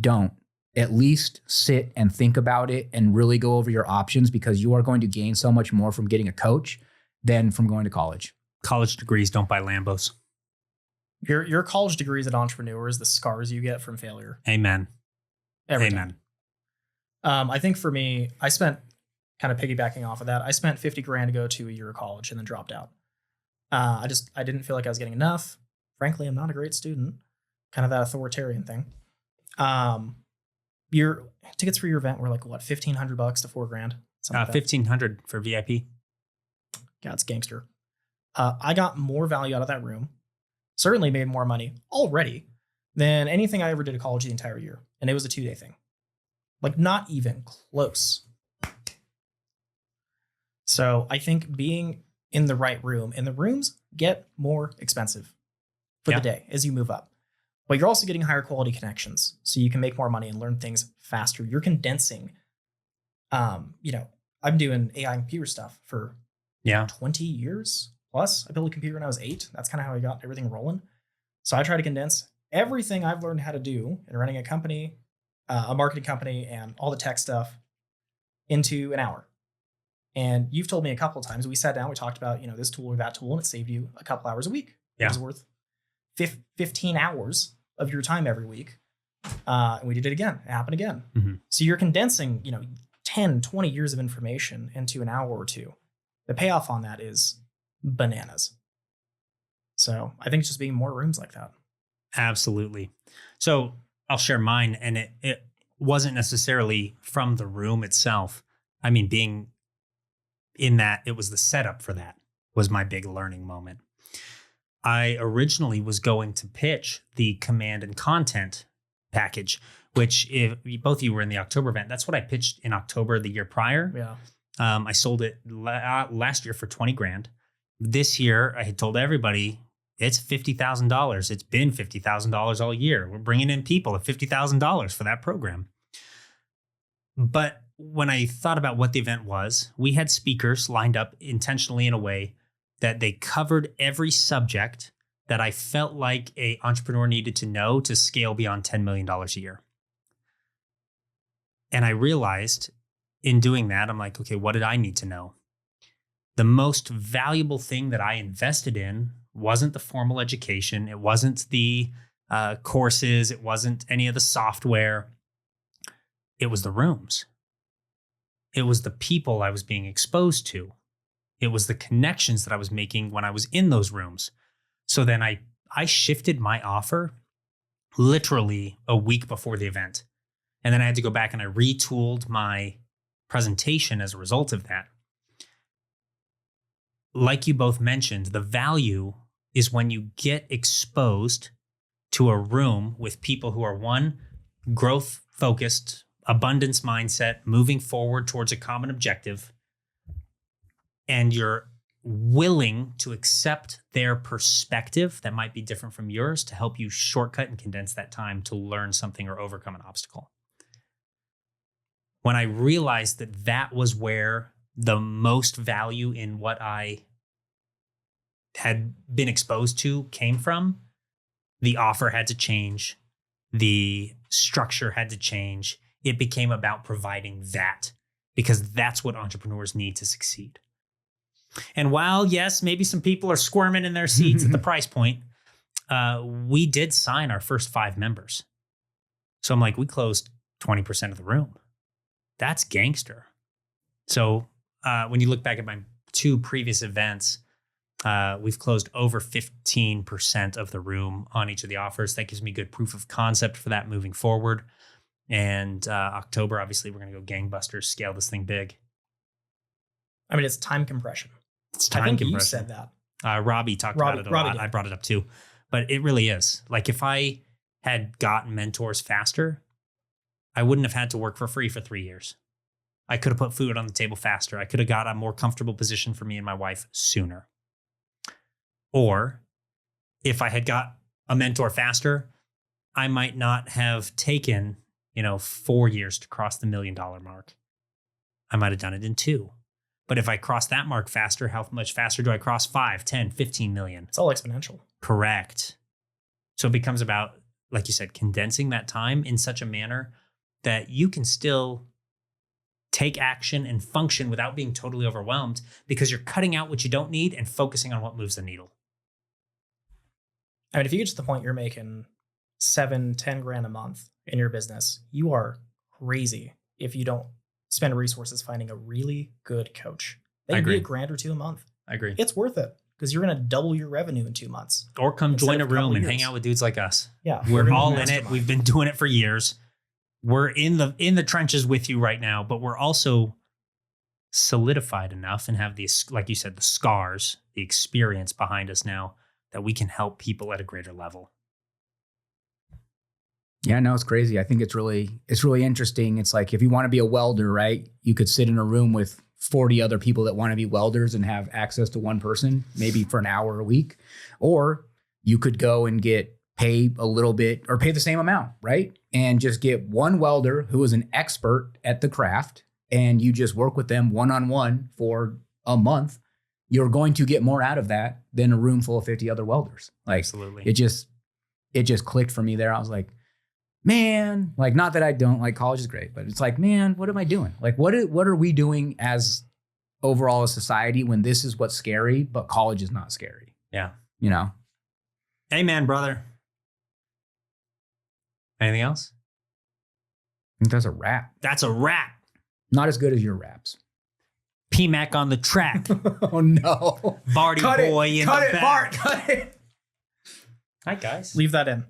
don't. At least sit and think about it and really go over your options, because you are going to gain so much more from getting a coach than from going to college. College degrees don't buy Lambos. Your college degree as an entrepreneur is the scars you get from failure. Amen. Every Amen. time. I think for me, I spent, kind of piggybacking off of that, I spent 50 grand to go to a year of college and then dropped out. I didn't feel like I was getting enough. Frankly, I'm not a great student. Kind of that authoritarian thing. Your tickets for your event were like what, $1,500 to $4,000? Like $1,500 for VIP. Yeah, it's gangster. I got more value out of that room. Certainly made more money already than anything I ever did at college the entire year. And it was a 2-day thing. Like, not even close. So I think being in the right room, and the rooms get more expensive for the day as you move up. But you're also getting higher quality connections, so you can make more money and learn things faster. You're condensing. I'm doing AI and computer stuff for 20 years plus. I built a computer when I was 8. That's kind of how I got everything rolling. So I try to condense everything I've learned how to do in running a company, a marketing company, and all the tech stuff into an hour. And you've told me a couple of times, we sat down, we talked about, this tool or that tool, and it saved you a couple hours a week. Yeah. It was worth 15 hours of your time every week. And we did it again. It happened again. Mm-hmm. So you're condensing, 10, 20 years of information into an hour or two. The payoff on that is bananas. So I think it's just being more rooms like that. Absolutely. So I'll share mine, and it wasn't necessarily from the room itself. I mean, being in that, it was the setup for that was my big learning moment. I originally was going to pitch the command and content package, which if both of you were in the October event, that's what I pitched in October the year prior. Yeah. I sold it last year for 20 grand. This year, I had told everybody it's $50,000. It's been $50,000 all year. We're bringing in people at $50,000 for that program. But when I thought about what the event was, we had speakers lined up intentionally in a way that they covered every subject that I felt like an entrepreneur needed to know to scale beyond $10 million a year. And I realized in doing that, I'm like, okay, what did I need to know? The most valuable thing that I invested in wasn't the formal education. It wasn't the courses. It wasn't any of the software. It was the rooms. It was the people I was being exposed to. It was the connections that I was making when I was in those rooms. So then I shifted my offer literally a week before the event. And then I had to go back and I retooled my presentation as a result of that. Like you both mentioned, the value is when you get exposed to a room with people who are, one, growth focused, abundance mindset, moving forward towards a common objective, and you're willing to accept their perspective that might be different from yours to help you shortcut and condense that time to learn something or overcome an obstacle. When I realized that that was where the most value in what I had been exposed to came from, the offer had to change. The structure had to change. It became about providing that, because that's what entrepreneurs need to succeed. And while, yes, maybe some people are squirming in their seats at the price point, we did sign our first 5 members. So I'm like, we closed 20% of the room. That's gangster. So when you look back at my 2 previous events, we've closed over 15% of the room on each of the offers. That gives me good proof of concept for that moving forward. And October, obviously, we're going to go gangbusters, scale this thing big. I mean, it's time compression. It's time I think compression. You said that. Robbie talked about it a lot. Did. I brought it up too. But it really is. Like, if I had gotten mentors faster, I wouldn't have had to work for free for 3 years. I could have put food on the table faster. I could have got a more comfortable position for me and my wife sooner. Or if I had got a mentor faster, I might not have taken, 4 years to cross the $1 million mark. I might have done it in 2. But if I cross that mark faster, how much faster do I cross 5, 10, 15 million? It's all exponential. Correct. So it becomes about, like you said, condensing that time in such a manner that you can still take action and function without being totally overwhelmed, because you're cutting out what you don't need and focusing on what moves the needle. I mean, if you get to the point you're making 7-10 grand a month in your business, you are crazy if you don't spend resources finding a really good coach. They can be $1,000 or $2,000 a month. I agree. It's worth it, because you're going to double your revenue in 2 months. Or come join a room and hang out with dudes like us. Yeah, we're all in it. We've been doing it for years. We're in the trenches with you right now, but we're also solidified enough and have these, like you said, the scars, the experience behind us now, that we can help people at a greater level. Yeah, no, it's crazy. I think it's really interesting. It's like, if you want to be a welder, right? You could sit in a room with 40 other people that want to be welders and have access to one person, maybe for an hour a week. Or you could go and pay a little bit, or pay the same amount, right? And just get one welder who is an expert at the craft, and you just work with them one-on-one for a month. You're going to get more out of that than a room full of 50 other welders. Like, absolutely. It just clicked for me there. I was like, man, like, not that I don't like college is great, but it's like, man, what am I doing? Like, what are we doing as overall a society when this is what's scary, but college is not scary? Yeah. Amen, brother. Anything else? I think that's a wrap. That's a wrap. Not as good as your raps. PMAC on the track. Oh no. Barty boy in the back. Bart, cut it. Hi guys. Leave that in.